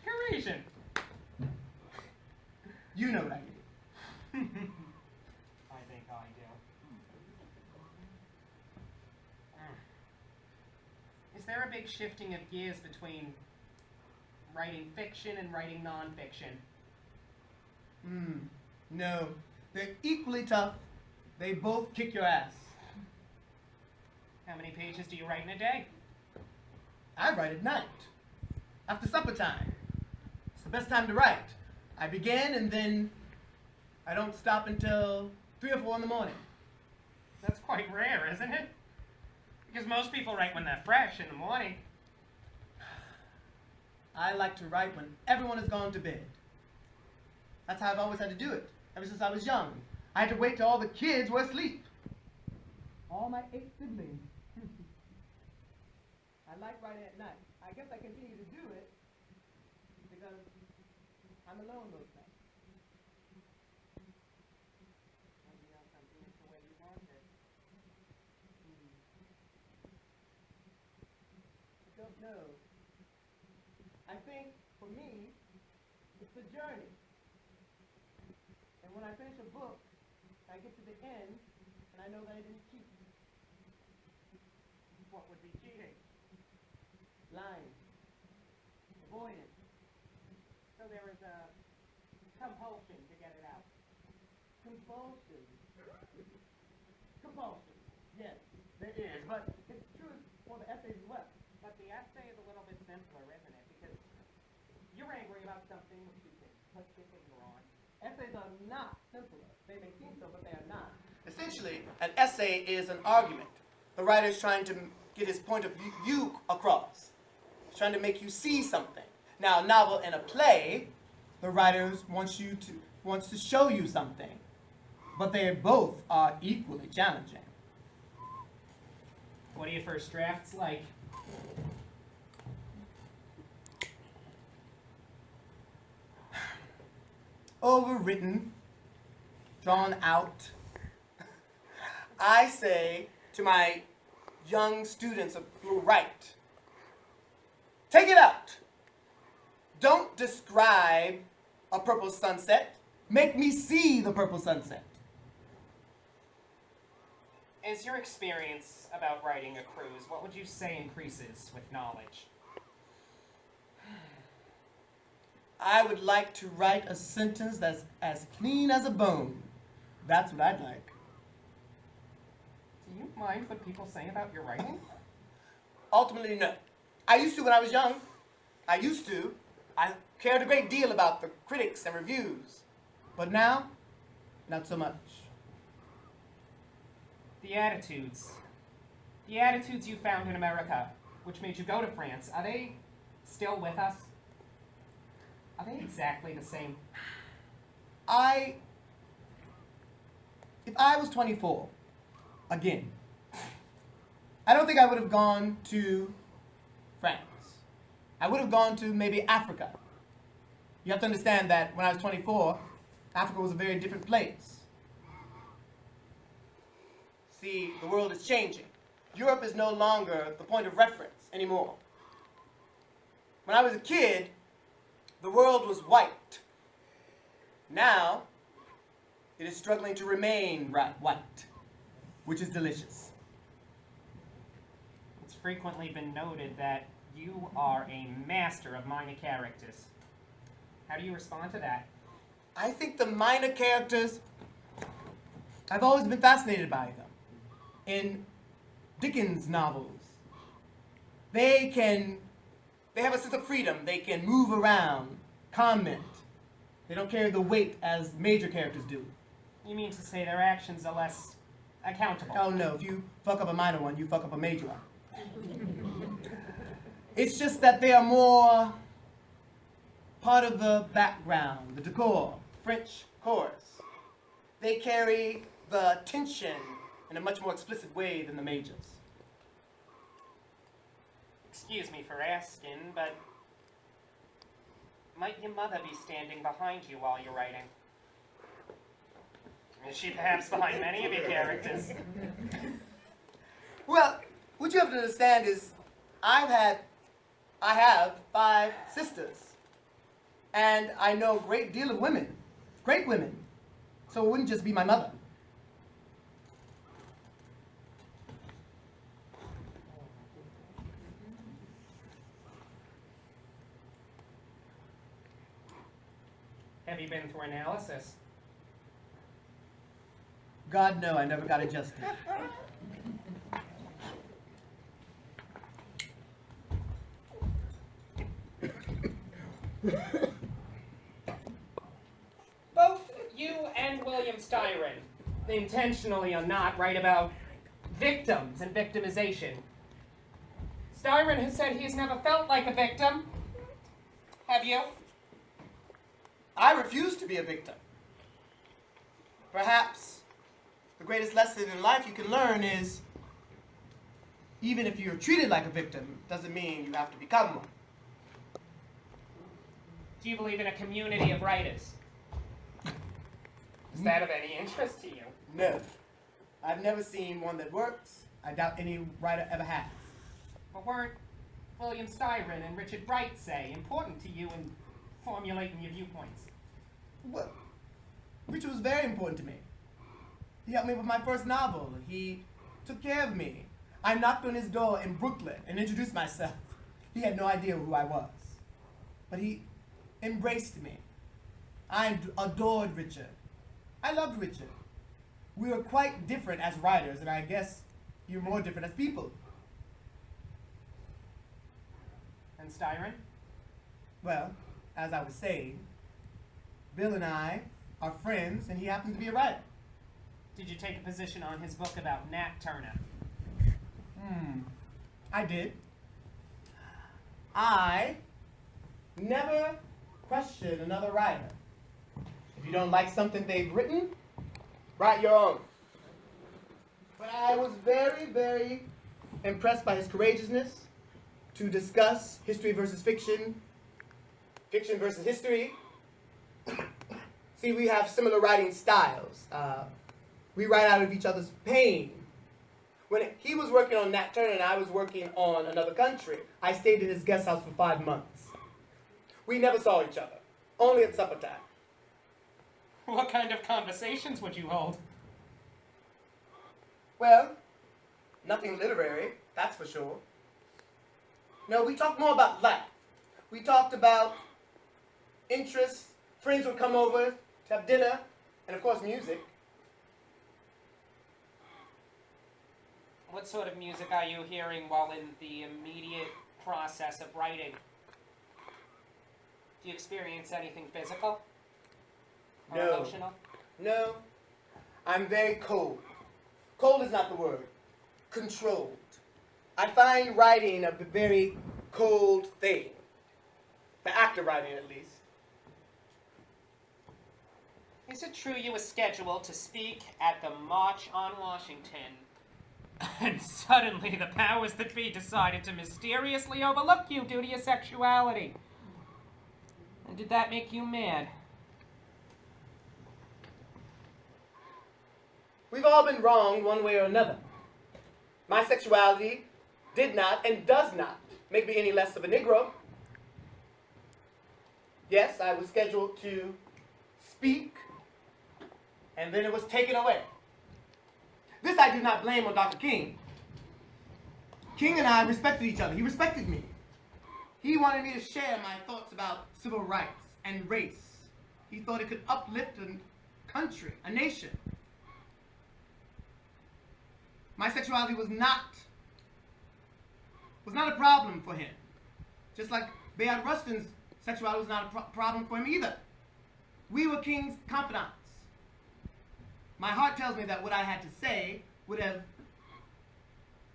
Cohesion. You know what I mean. I think I do. Is there a big shifting of gears between writing fiction and writing nonfiction? No. They're equally tough. They both kick your ass. How many pages do you write in a day? I write at night. After supper time. It's the best time to write. I begin and then I don't stop until 3 or 4 in the morning. That's quite rare, isn't it? Because most people write when they're fresh in the morning. I like to write when everyone has gone to bed. That's how I've always had to do it, ever since I was young. I had to wait till all the kids were asleep. All my 8 siblings. I like writing at night. I guess I continue to do it because I'm alone those nights. Maybe else I'm doing it the way you want it. I don't know. I think, for me, it's the journey. And when I finish a book, I get to the end, and I know that I didn't cheat. What would be cheating? Lying. Avoiding. So there is a compulsion to get it out. Compulsion. Compulsion. Yes, there is. But it's true for the essays as well. But the essay is a little bit simpler, isn't it? Because you're angry about something which you can put your finger on. Essays are not simpler. They may seem so, but they are not. Essentially, an essay is an argument. The writer is trying to get his point of view across. He's trying to make you see something. Now, a novel and a play, the writer wants to show you something. But they both are equally challenging. What are your first drafts like? Overwritten, drawn out. I say to my young students who write, take it out. Don't describe a purple sunset. Make me see the purple sunset. As your experience about writing a cruise, what would you say increases with knowledge? I would like to write a sentence that's as clean as a bone. That's what I'd like. Do you mind what people say about your writing? Ultimately, no. I used to when I was young. I cared a great deal about the critics and reviews. But now, not so much. The attitudes you found in America, which made you go to France, are they still with us? Are they exactly the same? If I was 24, again, I don't think I would have gone to France. I would have gone to maybe Africa. You have to understand that when I was 24, Africa was a very different place. See, the world is changing. Europe is no longer the point of reference anymore. When I was a kid, the world was white. Now, it is struggling to remain white, which is delicious. It's frequently been noted that you are a master of minor characters. How do you respond to that? I think the minor characters, I've always been fascinated by them. In Dickens' novels, they have a sense of freedom. They can move around, comment. They don't carry the weight as major characters do. You mean to say their actions are less accountable? Oh no, if you fuck up a minor one, you fuck up a major one. It's just that they are more part of the background, the decor, French chorus. They carry the tension in a much more explicit way than the majors. Excuse me for asking, but might your mother be standing behind you while you're writing? Is she perhaps behind many of your characters? Well, what you have to understand is I have 5 sisters, and I know a great deal of women, great women, so it wouldn't just be my mother. Have you been through analysis? God, no, I never got adjusted. Both you and William Styron, intentionally or not, write about victims and victimization. Styron has said he has never felt like a victim. Have you? I refuse to be a victim. Perhaps the greatest lesson in life you can learn is even if you're treated like a victim, doesn't mean you have to become one. Do you believe in a community of writers? Is that of any interest to you? No. I've never seen one that works. I doubt any writer ever has. But weren't William Styron and Richard Wright, say, important to you in formulating your viewpoints? Well, Richard was very important to me. He helped me with my first novel. He took care of me. I knocked on his door in Brooklyn and introduced myself. He had no idea who I was. But he embraced me. I adored Richard. I loved Richard. We were quite different as writers, and I guess you're more different as people. And Styron? Well, as I was saying, Bill and I are friends, and he happens to be a writer. Did you take a position on his book about Nat Turner? I did. I never question another writer. If you don't like something they've written, write your own. But I was very, very impressed by his courageousness to discuss history versus fiction, fiction versus history. See, we have similar writing styles. We write out of each other's pain. When he was working on Nat Turner and I was working on Another Country, I stayed in his guest house for 5 months. We never saw each other, only at supper time. What kind of conversations would you hold? Well, nothing literary, that's for sure. No, we talked more about life. We talked about interests. Friends would come over to have dinner, and of course music. What sort of music are you hearing while in the immediate process of writing? Do you experience anything physical? Or No. emotional? No, I'm very cold. Cold is not the word. Controlled. I find writing a very cold thing. The act of writing, at least. Is it true you were scheduled to speak at the March on Washington, and suddenly the powers that be decided to mysteriously overlook you due to your sexuality? And did that make you mad? We've all been wronged one way or another. My sexuality did not and does not make me any less of a Negro. Yes, I was scheduled to speak, and then it was taken away. This I do not blame on Dr. King. King and I respected each other. He respected me. He wanted me to share my thoughts about civil rights and race. He thought it could uplift a country, a nation. My sexuality was not a problem for him. Just like Bayard Rustin's sexuality was not a problem for him either. We were King's confidants. My heart tells me that what I had to say would have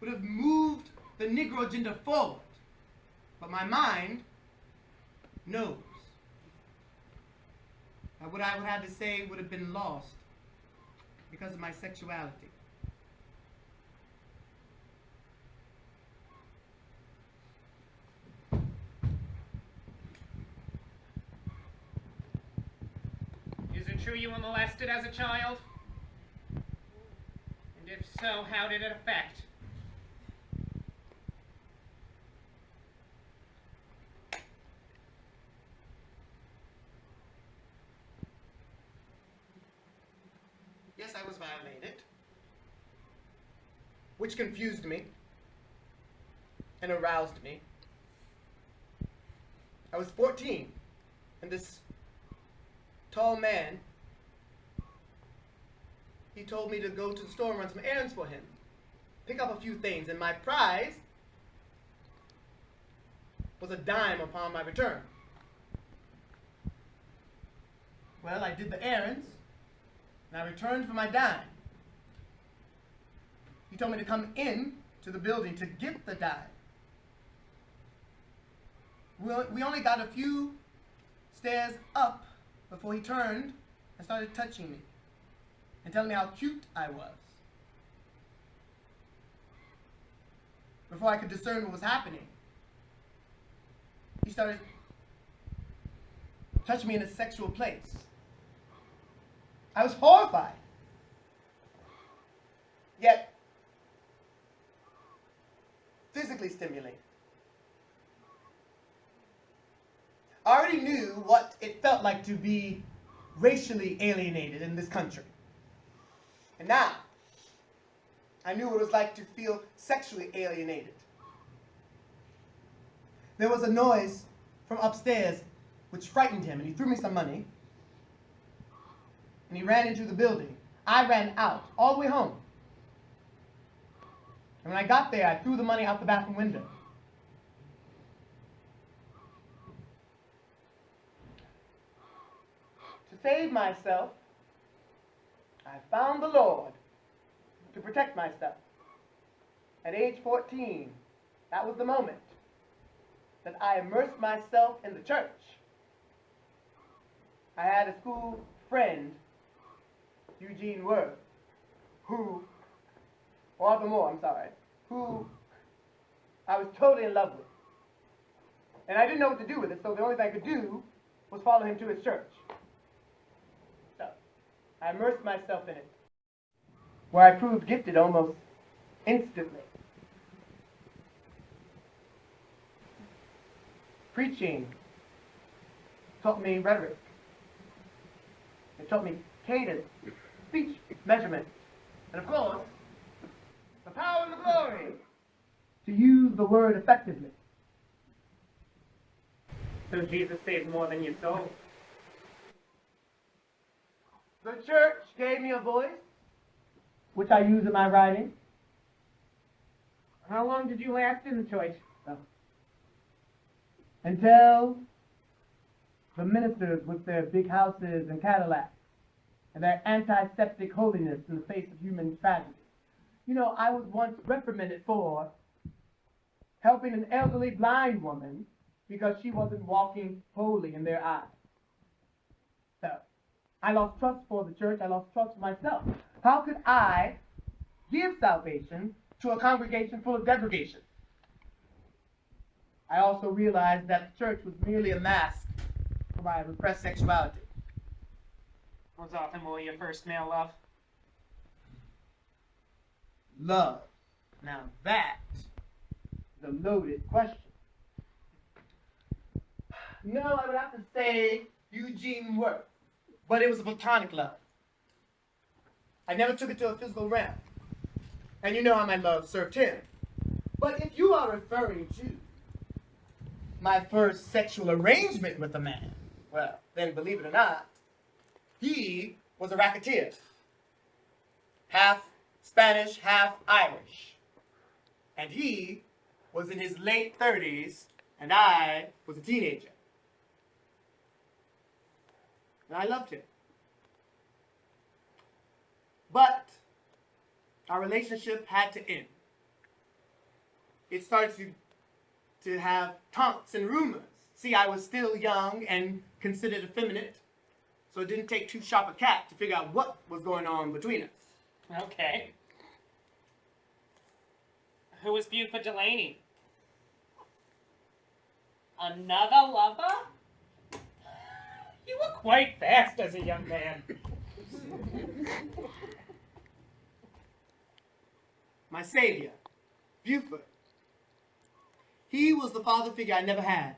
moved the Negro agenda forward. But my mind knows that what I would have to say would have been lost because of my sexuality. Is it true you were molested as a child? And if so, how did it affect? Yes, I was violated, which confused me and aroused me. I was 14, and this tall man, he told me to go to the store and run some errands for him, pick up a few things, and my prize was a dime upon my return. Well, I did the errands, and I returned for my dime. He told me to come in to the building to get the dime. We only got a few stairs up before he turned and started touching me and telling me how cute I was. Before I could discern what was happening, he started touched me in a sexual place. I was horrified. Yet, physically stimulated. I already knew what it felt like to be racially alienated in this country. And now, I knew what it was like to feel sexually alienated. There was a noise from upstairs which frightened him, and he threw me some money, and he ran into the building. I ran out, all the way home. And when I got there, I threw the money out the bathroom window. To save myself, I found the Lord to protect myself. At age 14, that was the moment that I immersed myself in the church. I had a school friend, Eugene Worth, who I was totally in love with. And I didn't know what to do with it, so the only thing I could do was follow him to his church. So, I immersed myself in it, where I proved gifted almost instantly. Preaching taught me rhetoric. It taught me cadence, speech measurement, and of course, the power and the glory to use the word effectively. So Jesus saved more than you sold. The church gave me a voice, which I use in my writing. How long did you last in the church? Until the ministers with their big houses and Cadillacs and their antiseptic holiness in the face of human tragedy. You know, I was once reprimanded for helping an elderly blind woman because she wasn't walking holy in their eyes. So, I lost trust for the church. I lost trust for myself. How could I give salvation to a congregation full of degradation? I also realized that the church was merely a mask for my repressed sexuality. Was Baltimore your first male love? Love. Now that is a loaded question. No, I would have to say Eugene Worth, but it was a platonic love. I never took it to a physical realm. And you know how my love served him. But if you are referring to my first sexual arrangement with a man, well, then believe it or not, he was a racketeer. Half Spanish, half Irish. And he was in his late 30s, and I was a teenager. And I loved him. But our relationship had to end. It started to have taunts and rumors. See, I was still young and considered effeminate, so it didn't take too sharp a cat to figure out what was going on between us. Okay. Who was Buford Delaney? Another lover? You were quite fast as a young man. My savior, Buford. He was the father figure I never had.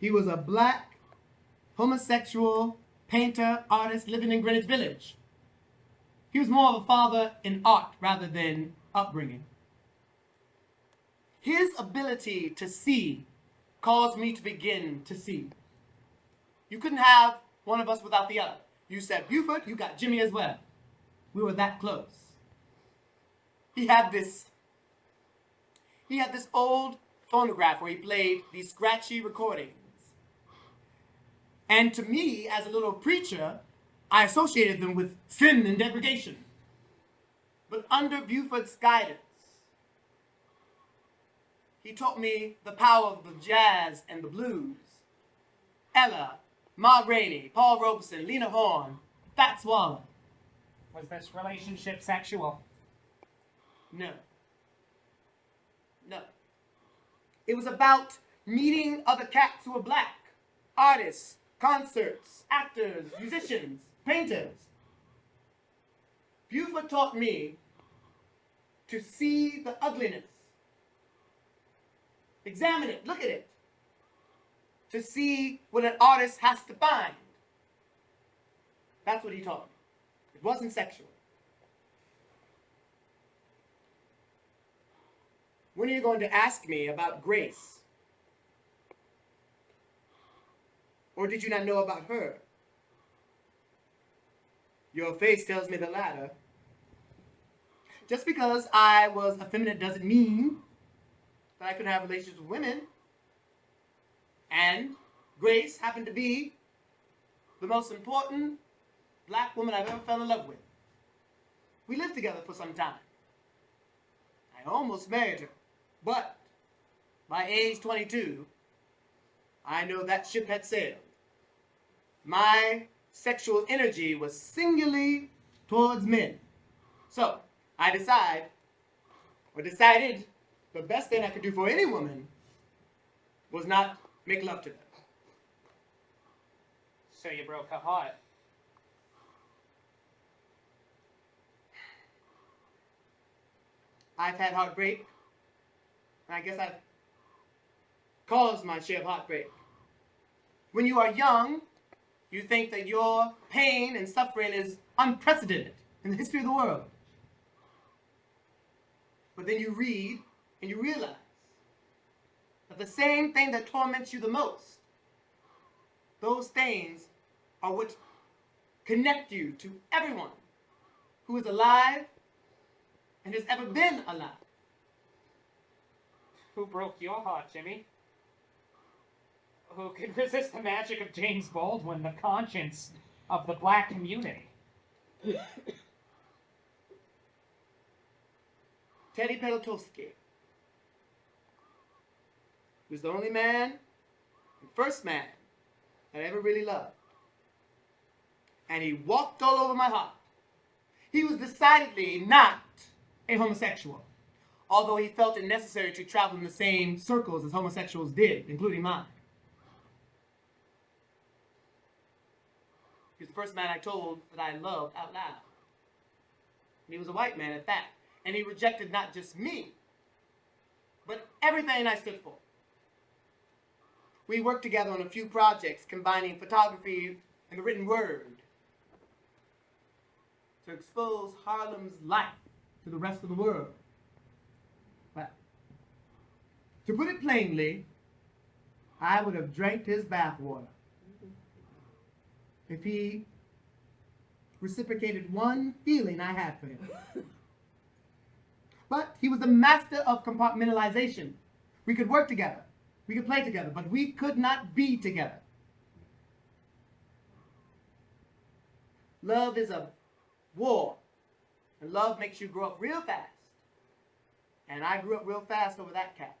He was a black, homosexual, painter, artist living in Greenwich Village. He was more of a father in art rather than upbringing. His ability to see caused me to begin to see. You couldn't have one of us without the other. You said Buford, you got Jimmy as well. We were that close. He had this old phonograph where he played these scratchy recordings. And to me, as a little preacher, I associated them with sin and degradation. But under Buford's guidance, he taught me the power of the jazz and the blues. Ella, Ma Rainey, Paul Robeson, Lena Horne, Fats Waller. Was this relationship sexual? No. No. It was about meeting other cats who were black. artists, concerts, actors, musicians, painters. Buford taught me to see the ugliness. Examine it, look at it. To see what an artist has to find. That's what he taught me. It wasn't sexual. When are you going to ask me about Grace? Or did you not know about her? Your face tells me the latter. Just because I was effeminate doesn't mean that I couldn't have relationships with women. And Grace happened to be the most important black woman I've ever fell in love with. We lived together for some time. I almost married her. But by age 22, I know that ship had sailed. My sexual energy was singularly towards men. So I decided the best thing I could do for any woman was not make love to them. So you broke her heart. I've had heartbreak, and I guess I've caused my share of heartbreak. When you are young, you think that your pain and suffering is unprecedented in the history of the world. But then you read and you realize that the same thing that torments you the most, those things are what connect you to everyone who is alive and has ever been alive. Who broke your heart, Jimmy? Who could resist the magic of James Baldwin, the conscience of the black community? Teddy Pelotowski was the only man, the first man that I ever really loved. And he walked all over my heart. He was decidedly not a homosexual, although he felt it necessary to travel in the same circles as homosexuals did, including mine. He was the first man I told that I loved out loud. And he was a white man at that. And he rejected not just me, but everything I stood for. We worked together on a few projects combining photography and the written word to expose Harlem's life to the rest of the world. Well, to put it plainly, I would have drank his bathwater if he reciprocated one feeling I had for him. But he was the master of compartmentalization. We could work together. We could play together, but we could not be together. Love is a war, and love makes you grow up real fast. And I grew up real fast over that cat.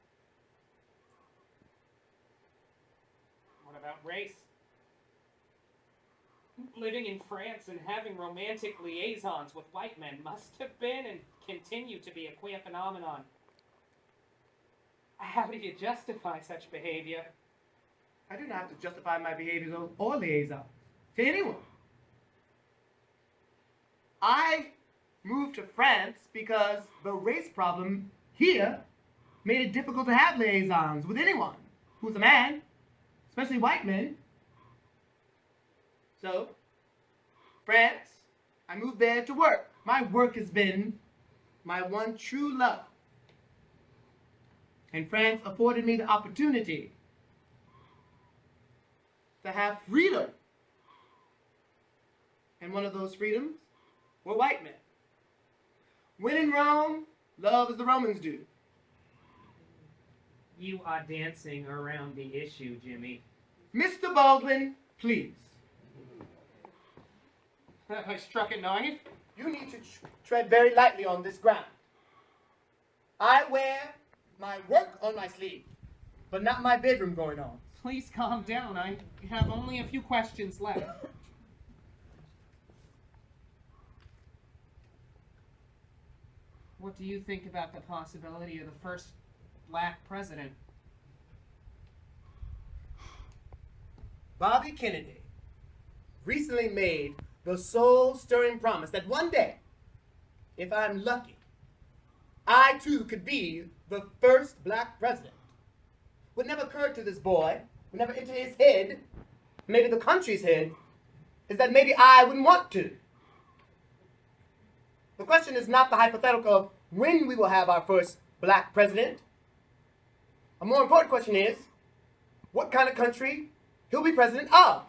What about race? Living in France and having romantic liaisons with white men must have been and continue to be a queer phenomenon. How do you justify such behavior? I do not have to justify my behaviors or liaisons to anyone. I moved to France because the race problem here made it difficult to have liaisons with anyone who's a man, especially white men. So, France, I moved there to work. My work has been my one true love. And France afforded me the opportunity to have freedom. And one of those freedoms were white men. When in Rome, love as the Romans do. You are dancing around the issue, Jimmy. Mr. Baldwin, please. I struck a knife? You need to tread very lightly on this ground. I wear my work on my sleeve, but not my bedroom going on. Please calm down. I have only a few questions left. What do you think about the possibility of the first black president? Bobby Kennedy recently made the soul-stirring promise that one day, if I'm lucky, I too could be the first black president. What never occurred to this boy, what never entered his head, maybe the country's head, is that maybe I wouldn't want to. The question is not the hypothetical of when we will have our first black president. A more important question is, what kind of country he'll be president of.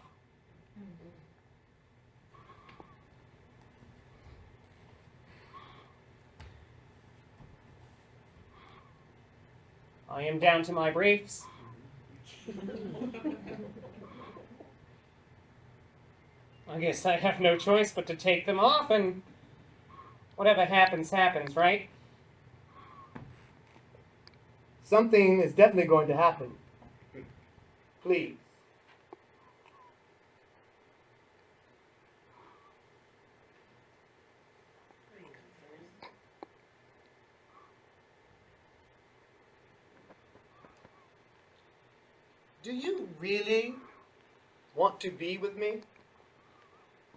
I am down to my briefs. I guess I have no choice but to take them off, and whatever happens, happens, right? Something is definitely going to happen. Please. Do you really want to be with me?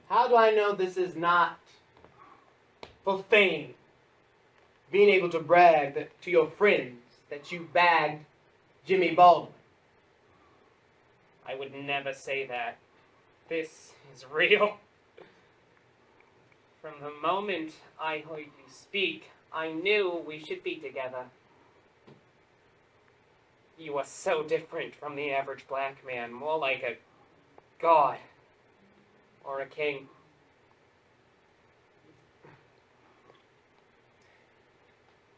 How do I know this is not for fame? Being able to brag to your friends that you bagged Jimmy Baldwin. I would never say that. This is real. From the moment I heard you speak, I knew we should be together. You are so different from the average black man, more like a god or a king.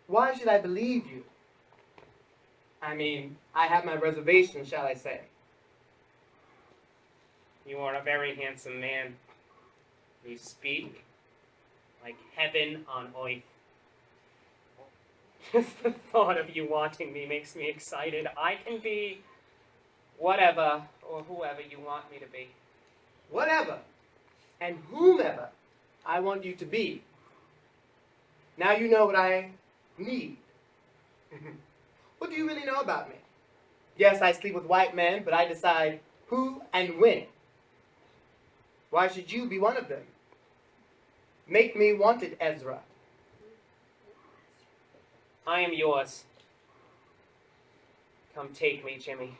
Why should I believe you? I mean, I have my reservations, shall I say. You are a very handsome man. You speak like heaven on earth. Just the thought of you wanting me makes me excited. I can be whatever or whoever you want me to be. Whatever and whomever I want you to be. Now you know what I need. What do you really know about me? Yes, I sleep with white men, but I decide who and when. Why should you be one of them? Make me wanted, Ezra. I am yours. Come take me, Jimmy.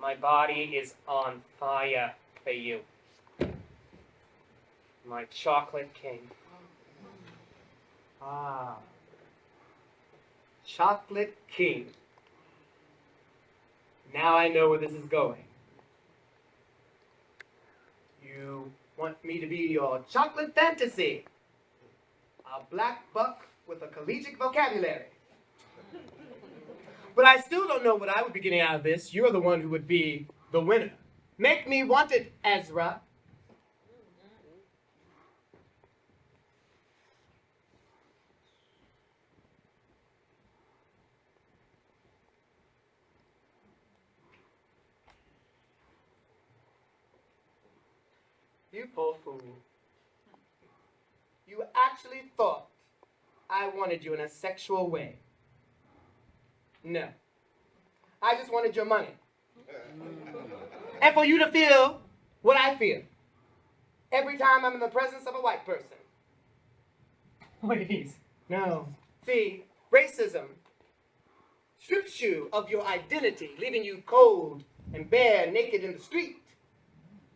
My body is on fire for you. My chocolate king. Ah. Chocolate king. Now I know where this is going. You want me to be your chocolate fantasy. A black buck with a collegiate vocabulary. But I still don't know what I would be getting out of this. You're the one who would be the winner. Make me wanted, Ezra. You poor fool. You actually thought I wanted you in a sexual way. No. I just wanted your money. And for you to feel what I feel every time I'm in the presence of a white person. Please. No. See, racism strips you of your identity, leaving you cold and bare, naked in the street.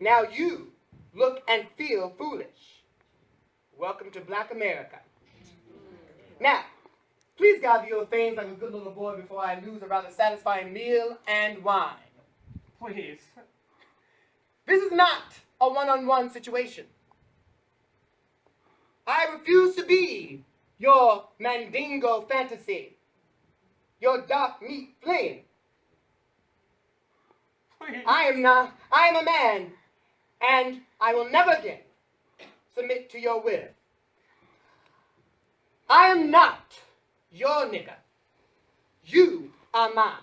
Now you look and feel foolish. Welcome to Black America. Now, please gather your things like a good little boy before I lose a rather satisfying meal and wine. Please. This is not a one-on-one situation. I refuse to be your mandingo fantasy, your dark meat flame. Please. I am a man, and I will never again submit to your will. I am not your nigger. You are mine.